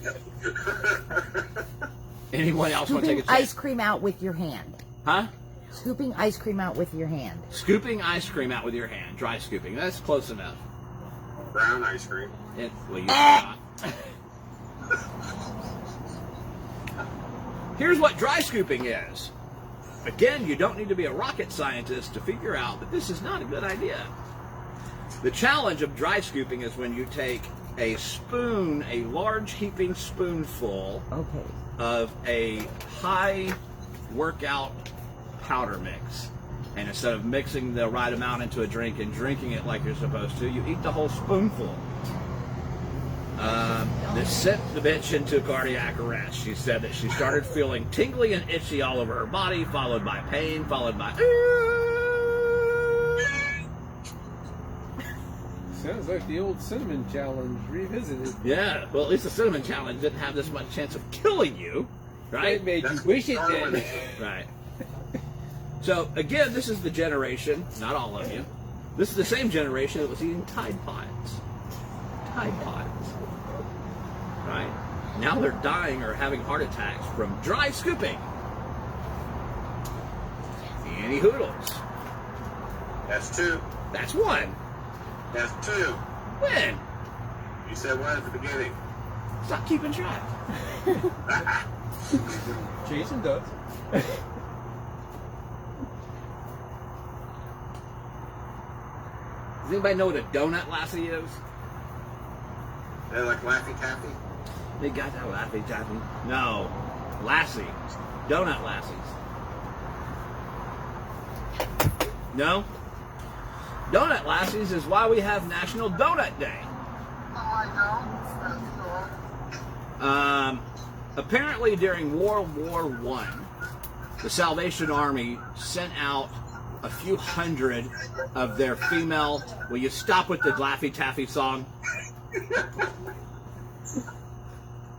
Anyone else want to take a Scooping chance? ice cream out with your hand. Huh? Scooping ice cream out with your hand. Scooping ice cream out with your hand. Dry scooping. That's close enough. Brown ice cream. Well, you not. Here's what dry scooping is. Again, you don't need to be a rocket scientist to figure out that this is not a good idea. The challenge of dry scooping is when you take a spoon, a large heaping spoonful Okay. of a high workout powder mix, and instead of mixing the right amount into a drink and drinking it like you're supposed to, you eat the whole spoonful. This sent the bitch into cardiac arrest. She said that she started feeling tingly and itchy all over her body, followed by pain, followed by Sounds like the old cinnamon challenge revisited. yeah. Well, at least the cinnamon challenge didn't have this much chance of killing you, right? It made you That's wish it Darwin. did. Right. So, again, this is the generation, not all of you, this is the same generation that was eating Tide Pods. Tide Pods. Right? Now they're dying or having heart attacks from dry scooping. Annie Hoodles. That's two. That's one. That's two. When? You said one at the beginning. Stop keeping track. Jason does. Does anybody know what a donut lassie is? They're like Laffy Taffy. They got that Laffy Taffy. No. Lassie. Donut lassies. No? Donut lassies is why we have National Donut Day. Apparently during World War I, the Salvation Army sent out a few hundred of their female... Will you stop with the Laffy Taffy song?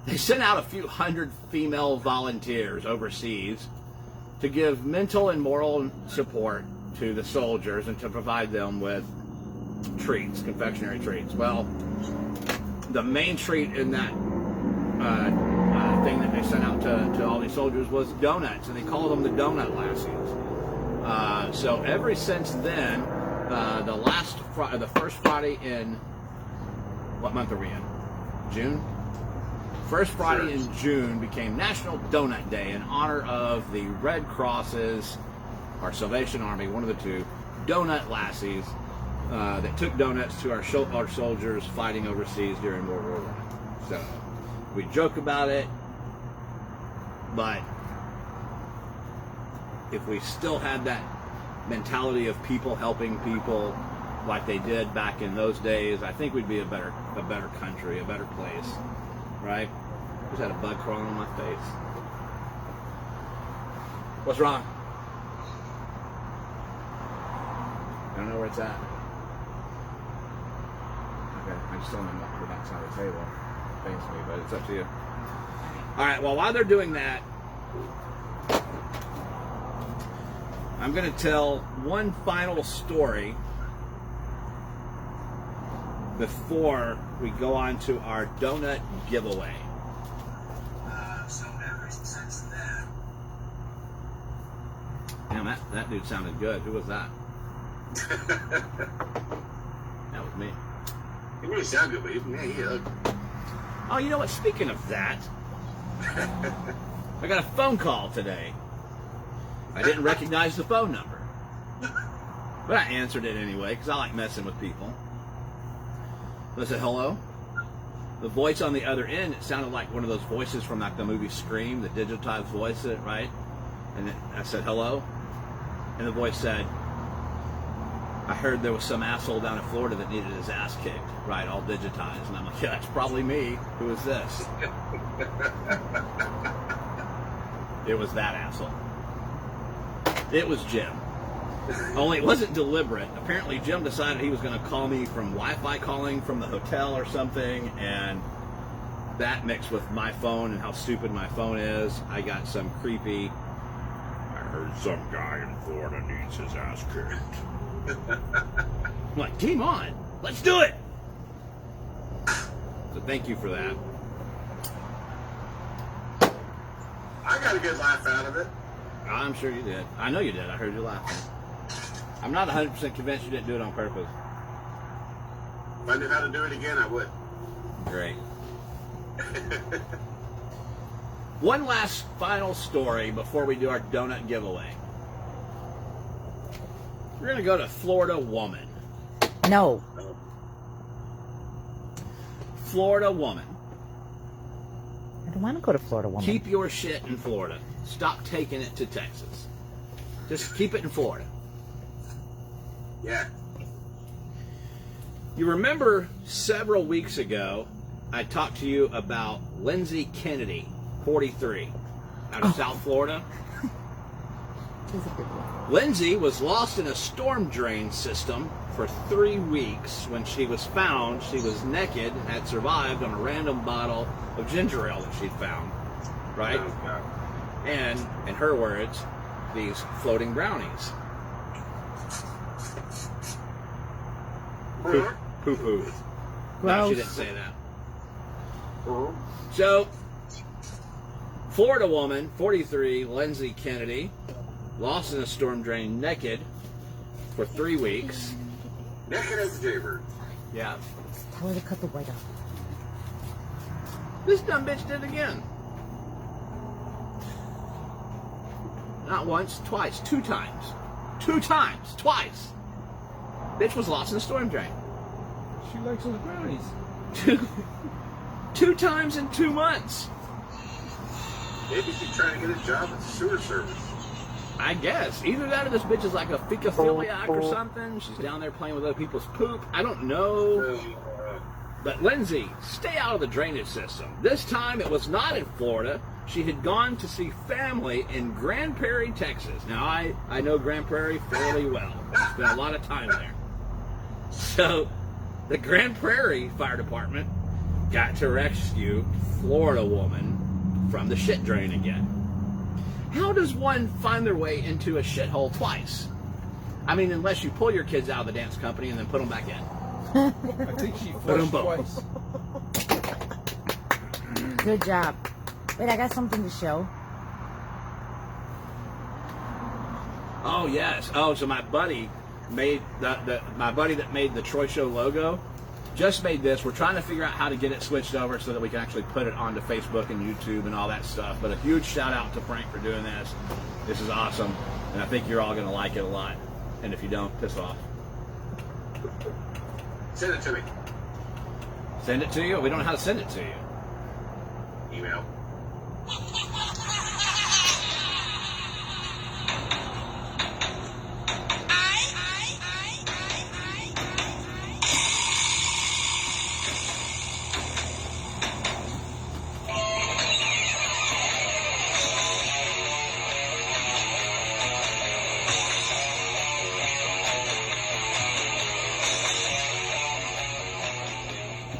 They sent out a few hundred female volunteers overseas to give mental and moral support to the soldiers and to provide them with treats, confectionery treats. Well, the main treat in that thing that they sent out to all these soldiers was donuts, and they called them the Donut Lassies. So ever since then, the first Friday in, what month are we in? June? First Friday in June became National Donut Day in honor of the Red Crosses, our Salvation Army, one of the two, Donut Lassies, that took donuts to our soldiers fighting overseas during World War I. So we joke about it, but if we still had that mentality of people helping people like they did back in those days, I think we'd be a better country, a better place, right? Just had a bug crawling on my face. What's wrong? I don't know where it's at. Okay, I just don't know the backside of the table. Thanks me, but it's up to you. All right, well, while they're doing that, I'm going to tell one final story before we go on to our donut giveaway. So ever since then, Damn, that dude sounded good. Who was that? That was me. he really sound good, but he Oh, you know what? Speaking of that, I got a phone call today. I didn't recognize the phone number, but I answered it anyway because I like messing with people. I said, hello? The voice on the other end, it sounded like one of those voices from like the movie Scream, the digitized voice, right? And I said, hello? And the voice said, I heard there was some asshole down in Florida that needed his ass kicked, right? All digitized. And I'm like, yeah, that's probably me. Who is this? It was that asshole. It was Jim. Only it wasn't deliberate. Apparently Jim decided he was going to call me from Wi-Fi calling from the hotel or something, and that mixed with my phone and how stupid my phone is, I got some creepy, I heard some guy in Florida needs his ass kicked. I'm like, game on, let's do it. So thank you for that. I got a good laugh out of it. I'm sure you did. I know you did. I heard you laughing. I'm not 100% convinced you didn't do it on purpose. If I knew how to do it again, I would. Great. One last final story before we do our donut giveaway. We're going to go to Florida woman. No. Florida woman. I don't want to go to Florida woman. Keep your shit in Florida. Stop taking it to Texas. Just keep it in Florida. Yeah. You remember several weeks ago, I talked to you about Lindsay Kennedy, 43, out of South Florida. Lindsay was lost in a storm drain system for 3 weeks. When she was found, she was naked and had survived on a random bottle of ginger ale that she'd found, right? Oh, God. And, in her words, these floating brownies. Poo-poo. No, Gross. she didn't say that. So, Florida woman, 43, Lindsay Kennedy, lost in a storm drain naked for 3 weeks. Naked as a jaybird. Yeah. Tell her to cut the white off. This dumb bitch did it again. Not once, twice, 2 times. 2 times, twice. Bitch was lost in a storm drain. She likes those brownies. 2 times in 2 months. Maybe she's trying to get a job at the sewer service. I guess. Either that or this bitch is like a fecophiliac or something. She's down there playing with other people's poop. I don't know. But Lindsay, stay out of the drainage system. This time it was not in Florida. She had gone to see family in Grand Prairie, Texas. Now, I know Grand Prairie fairly well. Spent a lot of time there. So, the Grand Prairie Fire Department got to rescue Florida woman from the shit drain again. How does one find their way into a shithole twice? I mean, unless you pull your kids out of the dance company and then put them back in. I think she flushed twice. Good job. Wait, I got something to show. Oh yes. Oh, so my buddy made my buddy that made the Troy Show logo just made this. We're trying to figure out how to get it switched over so that we can actually put it onto Facebook and YouTube and all that stuff. But a huge shout out to Frank for doing this. This is awesome, and I think you're all going to like it a lot. And if you don't, piss off. Send it to me. Send it to you? We don't know how to send it to you. Email.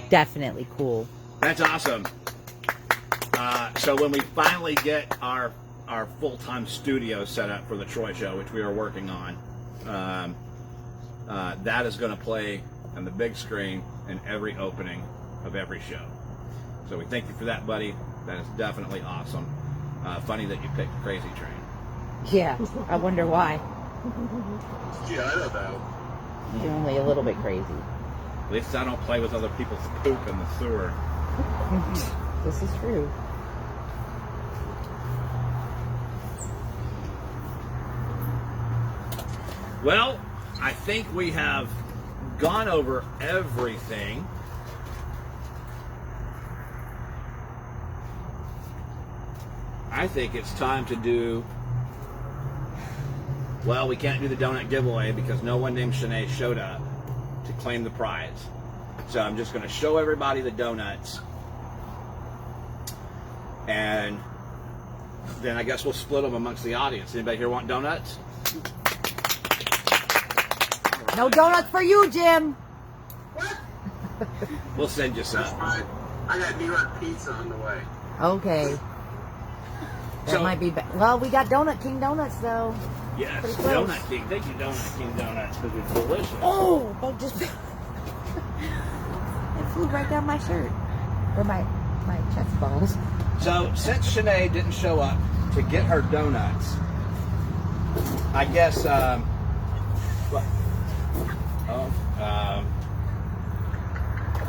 Definitely cool. That's awesome. So when we finally get our full-time studio set up for the Troy Show, which we are working on, that is going to play and the big screen in every opening of every show. So we thank you for that, buddy. That is definitely awesome. Funny that you picked Crazy Train. Yeah, I wonder why. Yeah, I don't know. You're only a little bit crazy. At least I don't play with other people's poop in the sewer. This is true. Well, I think we have gone over everything. I think it's time to do... Well, we can't do the donut giveaway because no one named Shanae showed up to claim the prize. So I'm just going to show everybody the donuts. And then I guess we'll split them amongst the audience. Anybody here want donuts? No donuts for you, Jim. What? We'll send you some. That's fine. I got New York pizza on the way. Okay. That So- might be well, we got Donut King donuts though. Yes, Pretty close. Donut King. Thank you, Donut King donuts, because it's delicious. Oh, that just it flew right down my shirt. Or my chest balls. So, since Shanae didn't show up to get her donuts, I guess, what? Oh,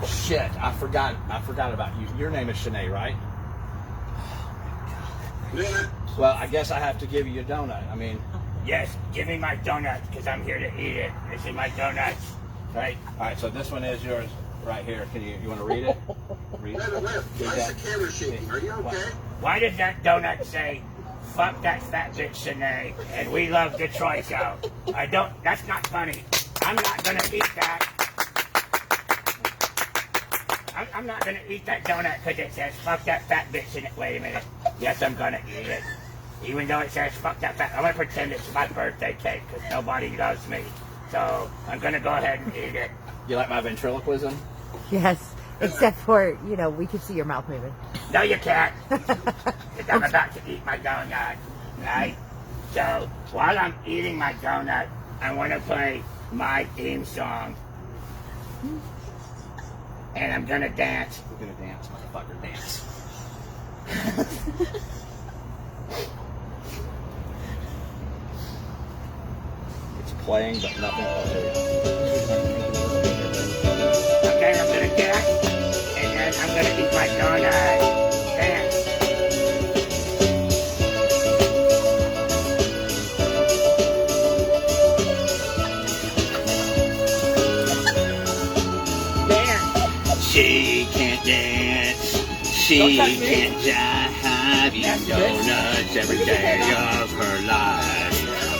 shit, I forgot about you. Your name is Shanae, right? Yeah. Well, I guess I have to give you a donut. I mean, Yes, give me my donut, because I'm here to eat it. This is my donuts. right? All right, so this one is yours right here. You want to read it? Read Wait, it. why is the camera shaking? Are you okay? Why does that donut say, fuck that fat bitch Shanae, and we love Detroit show? That's not funny. I'm not gonna eat that. I'm not gonna eat that donut because it says, fuck that fat bitch in it. Wait a minute. Yes, I'm gonna eat it. Even though it says, fuck that fat, I'm gonna pretend it's my birthday cake because nobody loves me. So, I'm gonna go ahead and eat it. You like my ventriloquism? Yes. Except for, we could see your mouth moving. No, you can't. Because I'm about to eat my donut, right? So, while I'm eating my donut, I want to play my theme song. And I'm going to dance. We're gonna dance, motherfucker, dance. It's playing, but nothing. Okay, I'm going to dance. And then I'm going to eat my donut. Dance. Dance. She can't dance. She can't jive. Eat donuts every day of her life.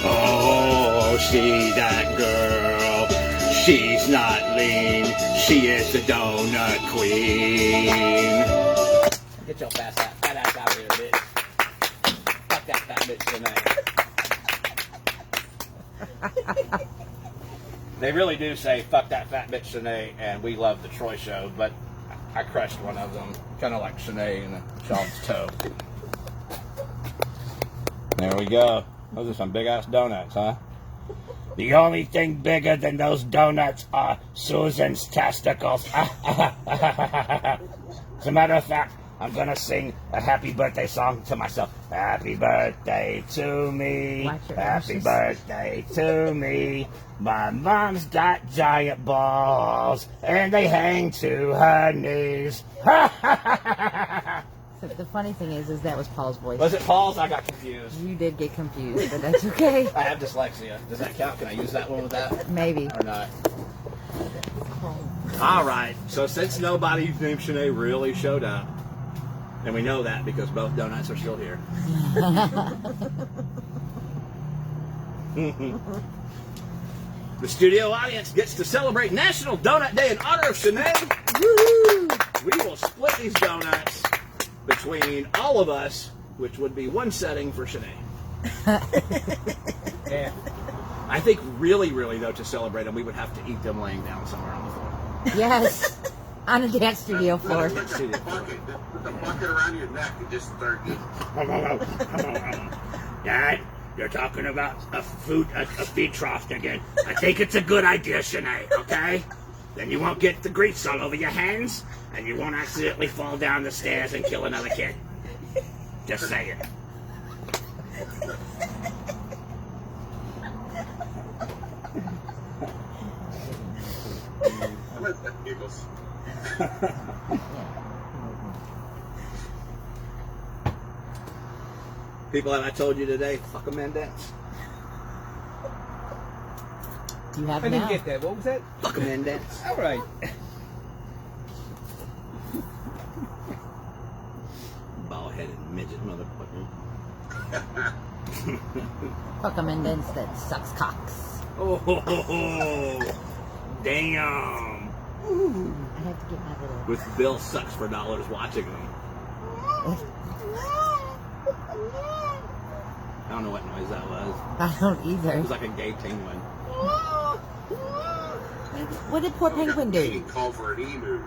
Oh, she's that girl. She's not lean. She is the donut queen. Get your fat ass out of here, bitch. Fuck that fat bitch tonight. They really do say, fuck that fat bitch Shanae, and we love the Troy show, but I crushed one of them, kind of like Shanae in Sean's toe. There we go. Those are some big-ass donuts, huh? The only thing bigger than those donuts are Susan's testicles. As a matter of fact, I'm gonna sing a happy birthday song to myself. Happy birthday to me. Watch your Happy ashes. birthday to me. My mom's got giant balls, and they hang to her knees. So the funny thing is that was Paul's voice. Was it Paul's? I got confused. You did get confused, but that's okay. I have dyslexia. Does that count? Can I use that one with that? Maybe. Or not? All right. So since nobody named Shanae really showed up, and we know that because both donuts are still here. The studio audience gets to celebrate National Donut Day in honor of Shanae. Woo! We will split these donuts between all of us, which would be one setting for Shanae. Yeah. I think really, though, to celebrate them, we would have to eat them laying down somewhere on the floor. Yes. On a dance studio floor. Put a bucket around your neck and just start eating. Dad, you're talking about a feed trough again. I think it's a good idea, Shanae, okay? Then you won't get the grease all over your hands, and you won't accidentally fall down the stairs and kill another kid. Just saying. Let that giggles. People, have I told you today? Fuck a man dance. Do you have I didn't now? get that. What was that? Fuck a man dance. All right. Bald-headed midget motherfucker. Fuck a Mendez that sucks cocks. Oh, damn. I have to get my little. With Bill sucks for dollars watching them. I don't know what noise that was. I don't It either. was like a gay penguin. What did poor penguin do? You call for an emu.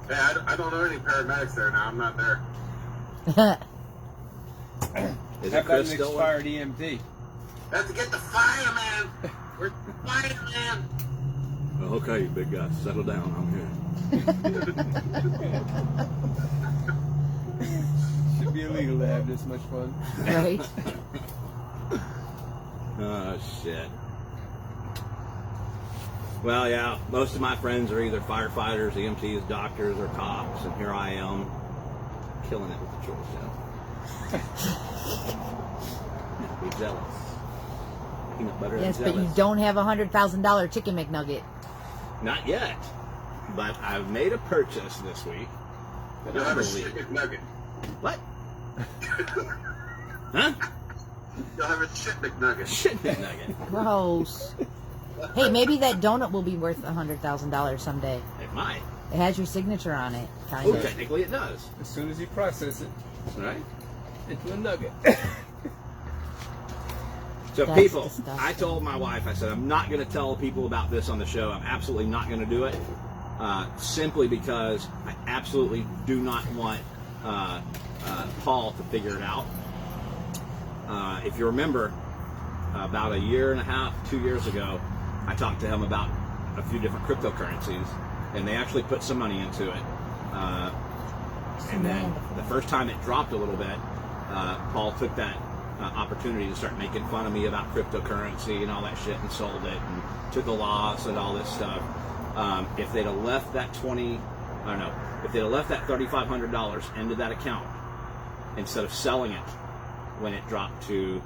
Hey, I don't know any paramedics there now. I'm not there. Is How it about Chris an still? expired EMT? Have to get the fireman. Where's the fireman? Oh, okay, you big guy, settle down. I'm here. Should be illegal to have this much fun. Right? Oh shit. Well, yeah, most of my friends are either firefighters, EMTs, doctors, or cops, and here I am, killing it with the chore show. Be jealous. Peanut butter Yes, and but jealous. you don't have $100,000 chicken McNugget. Not yet, but I've made a purchase this week. that You'll I have a believe- shit McNugget. What? Huh? You'll have a shit McNugget. Shit McNugget. Gross. Hey, maybe that donut will be worth $100,000 someday. It might. It has your signature on it, kind Oh, of. technically it does. As soon as you process it Right? into a nugget. So That's people, disgusting. I told my wife, I said, I'm not going to tell people about this on the show. I'm absolutely not going to do it. Simply because I absolutely do not want Paul to figure it out. If you remember, about a year and a half, 2 years ago, I talked to him about a few different cryptocurrencies, and they actually put some money into it. And then the first time it dropped a little bit, Paul took that opportunity to start making fun of me about cryptocurrency and all that shit and sold it and took a loss and all this stuff. If they'd have left that if they'd have left that $3,500 into that account instead of selling it when it dropped to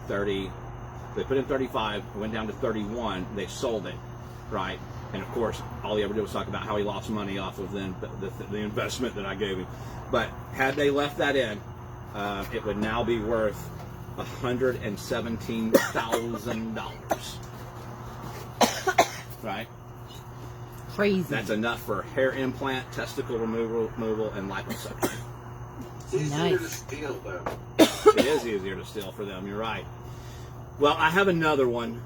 30, they put in 35, it went down to 31, they sold it, right? And of course, all he ever did was talk about how he lost money off of the investment that I gave him. But had they left that in, it would now be worth $117,000. Right? Crazy. That's enough for hair implant, testicle removal, and liposuction. It's easier to Nice. steal, though. It is easier to steal for them. You're right. Well, I have another one,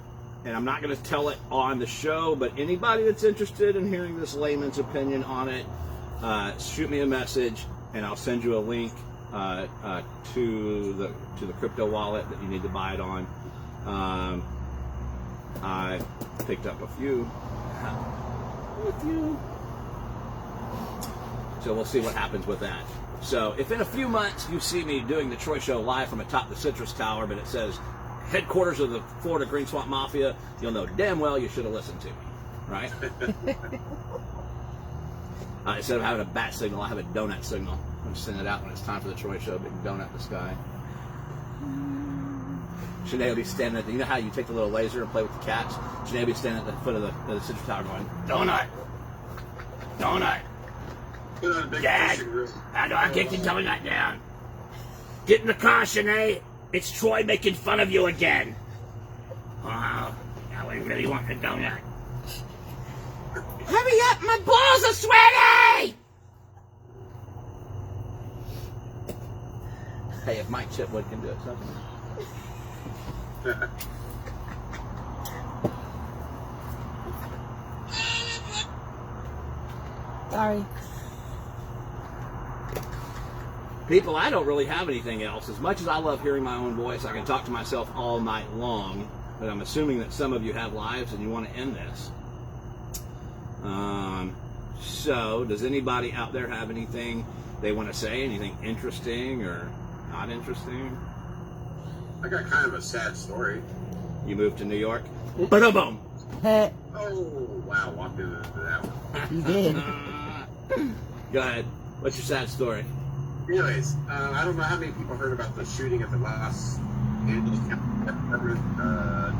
and I'm not going to tell it on the show, but anybody that's interested in hearing this layman's opinion on it, shoot me a message, and I'll send you a link to the crypto wallet that you need to buy it on. I picked up a few. So we'll see what happens with that. So if in a few months you see me doing the Troy Show live from atop the Citrus Tower, but it says headquarters of the Florida Green Swamp Mafia, you'll know damn well you should have listened to me, right? Instead of having a bat signal, I have a donut signal. I'm sending it out when it's time for the Troy Show, big donut in the sky. Sinead will be standing at you know how you take the little laser and play with the cats? Sinead will be standing at the foot of the Citrus Tower going, donut, donut. Put on a big Dad, fishing reel. how do I get the donut down? Get in the car, Sinead. It's Troy making fun of you again. Wow, now I really want the donut. Hurry up, my balls are sweaty! Hey, if Mike Chipwood can do it, something. Sorry. People, I don't really have anything else. As much as I love hearing my own voice, I can talk to myself all night long. But I'm assuming that some of you have lives and you want to end this. So, does anybody out there have anything they want to say? Anything interesting or not interesting? I got kind of a sad story. You moved to New York? Boom! Oh, wow, walked into that one. You did. Go ahead. What's your sad story? Anyways, I don't know how many people heard about the shooting at the Los Angeles County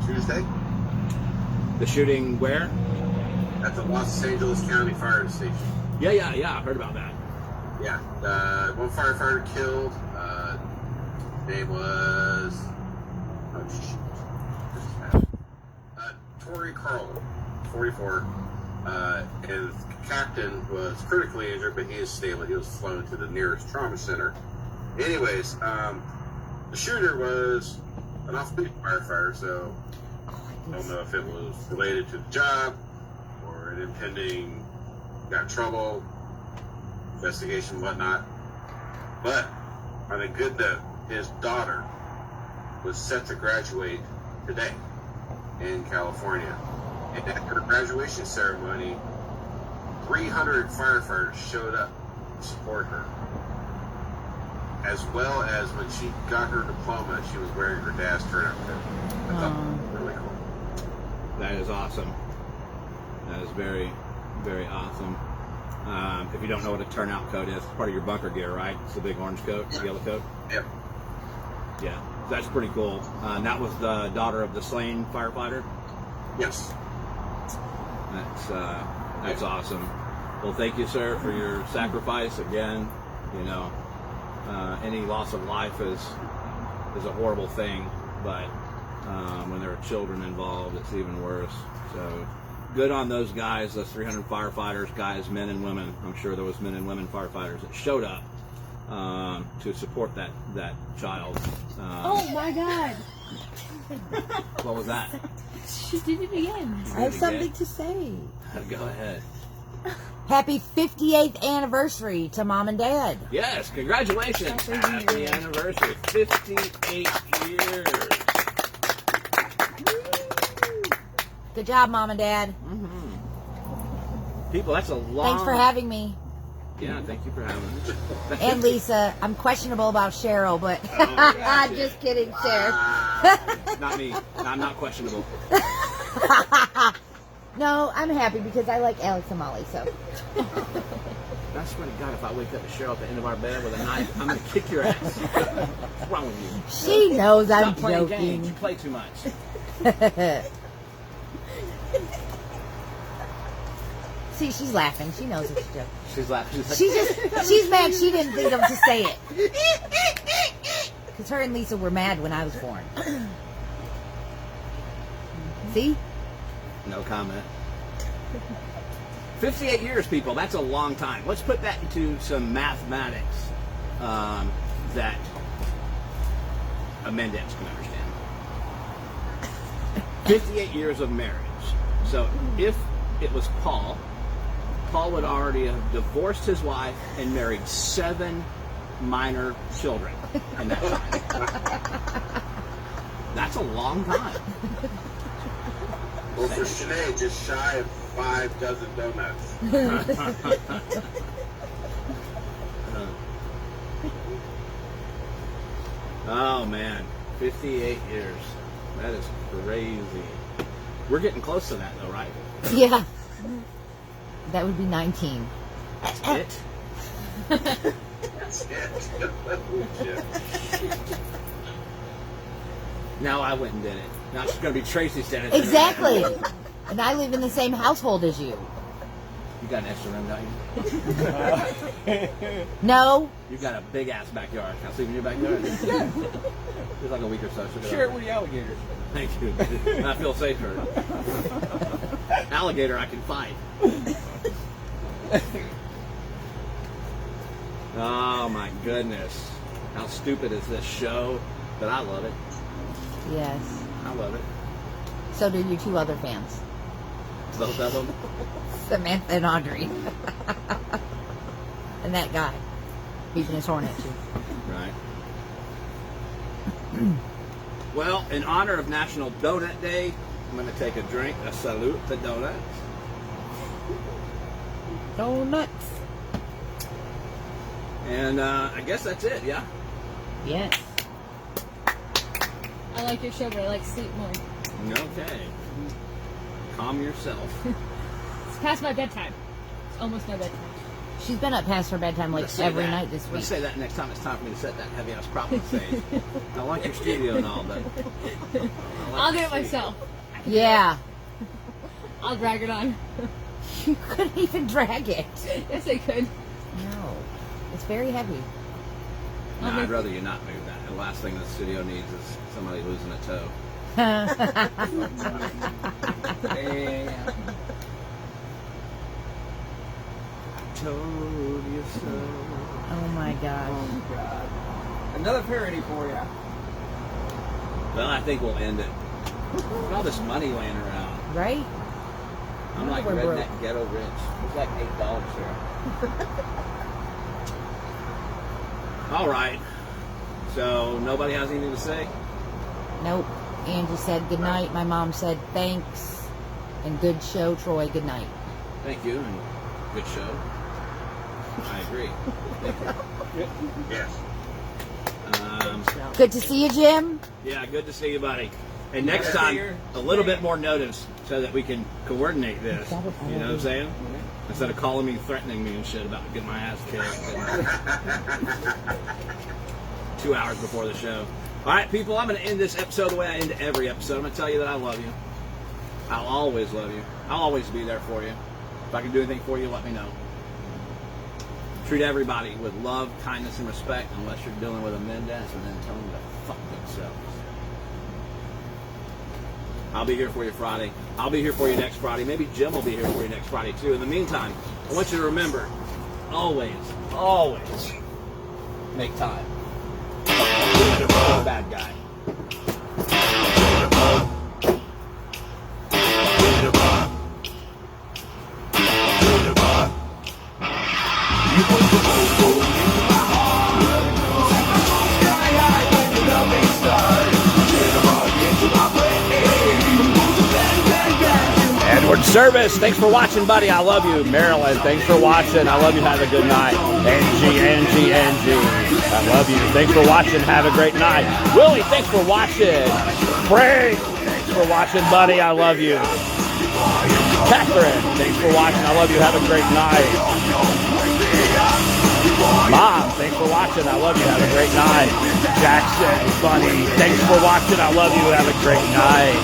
Tuesday. The shooting where? At the Los Angeles County Fire Station. Yeah, I heard about that. Yeah, one firefighter killed. Name was Torrey Carl, 44. And the captain was critically injured, but he is stable. He was flown to the nearest trauma center. Anyways, the shooter was an off-duty firefighter, so I don't know if it was related to the job or an impending got in trouble, investigation, whatnot. But on a good note, his daughter was set to graduate today in California. And at her graduation ceremony, 300 firefighters showed up to support her. As well as when she got her diploma, she was wearing her dad's turnout coat. I thought that was really cool. That is awesome. That is very, very awesome. If you don't know what a turnout coat is, it's part of your bunker gear, right? It's the big orange coat, the yellow coat. Yep. Yeah, that's pretty cool. And that was the daughter of the slain firefighter. Yes. That's awesome. Well, thank you, sir, for your sacrifice. Again, you know, any loss of life is a horrible thing, but when there are children involved, it's even worse. So, good on those guys, those 300 firefighters, guys, men and women. I'm sure there was men and women firefighters that showed up to support that child. Oh my God! What was that? She did it again. I have something to say. Go ahead. Happy 58th anniversary to Mom and Dad. Yes, congratulations. Happy anniversary. 58 years. Good job, Mom and Dad. People, that's a long... Thanks for having me. Yeah, thank you for having me. And Lisa. I'm questionable about Cheryl, but I'm just kidding, Cheryl. Not me. No, I'm not questionable. No, I'm happy because I like Alex and Molly, so. I swear to God, if I wake up to Cheryl at the end of our bed with a knife, I'm going to kick your ass. What's wrong with you? She knows I'm Stop playing joking. games. You play too much. See, she's laughing. She knows it's a joke. She's laughing. She's mad she didn't think of to say it. Because her and Lisa were mad when I was born. See? No comment. 58 years, people. That's a long time. Let's put that into some mathematics that a Mendez can understand. 58 years of marriage. So if it was Paul would already have divorced his wife and married 7 minor children in that time. That's a long time. Well, for Sinead, just shy of 5 dozen donuts. Oh man, 58 years. That is crazy. We're getting close to that though, right? Yeah. That would be 19. That's it. That's it. Now I went and did it. Now it's going to be Tracy standing. Exactly. And I live in the same household as you. You got an extra room, don't you? No. You got a big ass backyard. Can I sleep in your backyard? It's like a week or so. Share it with the alligators. Thank you. I feel safer. Alligator, I can fight. Oh my goodness. How stupid is this show? But I love it. Yes. I love it. So do your 2 other fans. Both of them. Samantha and Audrey. And that guy. beeping his horn at you. Right. Well, in honor of National Donut Day, I'm going to take a drink, a salute to donuts. Donuts. And I guess that's it, yeah? Yes. I like your show, but I like sleep more. Okay. Calm yourself. It's past my bedtime. It's almost my bedtime. She's been up past her bedtime like Let's say every that. night this Let's week. say that next time it's time for me to set that heavy ass problem stage. I like your studio and all, but I'll do it myself. Yeah. I'll drag it on. You couldn't even drag it. Yes, I could. No. It's very heavy. No, I'd rather you not move that. The last thing the studio needs is somebody losing a toe. Damn. Told you so. Oh my gosh. Oh, God. Another parody for you. Well, I think we'll end it. Look at all this money laying around. Right? I'm like We're redneck broke. ghetto rich. It's like $8 here. All right. So nobody has anything to say? Nope. Angie said good night. My mom said thanks. And good show, Troy. Good night. Thank you, and good show. I agree. Thank you. Yes. Good to see you, Jim. Yeah, good to see you, buddy. And next time, a little bit more notice so that we can coordinate this. You know what I'm saying? Instead of calling me, threatening me and shit about getting my ass kicked. 2 hours before the show. All right, people, I'm going to end this episode the way I end every episode. I'm going to tell you that I love you. I'll always love you. I'll always be there for you. If I can do anything for you, let me know. Treat everybody with love, kindness, and respect, unless you're dealing with a Mendez, and then tell them to fuck themselves. I'll be here for you Friday. I'll be here for you next Friday. Maybe Jim will be here for you next Friday, too. In the meantime, I want you to remember, always, always make time. You're a bad guy. Edward Service, thanks for watching, buddy. I love you. Marilyn, thanks for watching. I love you. Have a good night. Angie. I love you. Thanks for watching. Have a great night. Willie, thanks for watching. Frank, thanks for watching, buddy. I love you. Catherine, thanks for watching. I love you. Have a great night. Mom, thanks for watching. I love you. Have a great night. Jackson, Bunny, thanks for watching. I love you. Have a great night.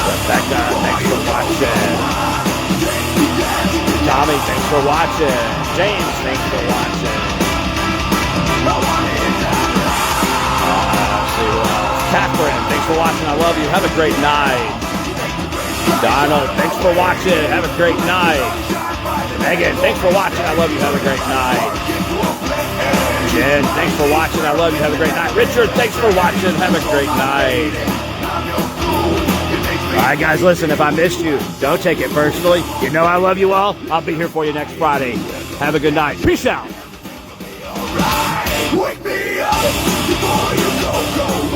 Rebecca, thanks for watching. Tommy, thanks for watching. James, thanks for watching. Catherine, thanks for watching. I love you. Have a great night. Donald, thanks for watching. Have a great night. Megan, thanks for watching. I love you. Have a great night. Jen, thanks for watching. I love you. Have a great night. Richard, thanks for watching. Have a great night. All right, guys, listen, if I missed you, don't take it personally. You know I love you all. I'll be here for you next Friday. Have a good night. Peace out. Wake me up before you go.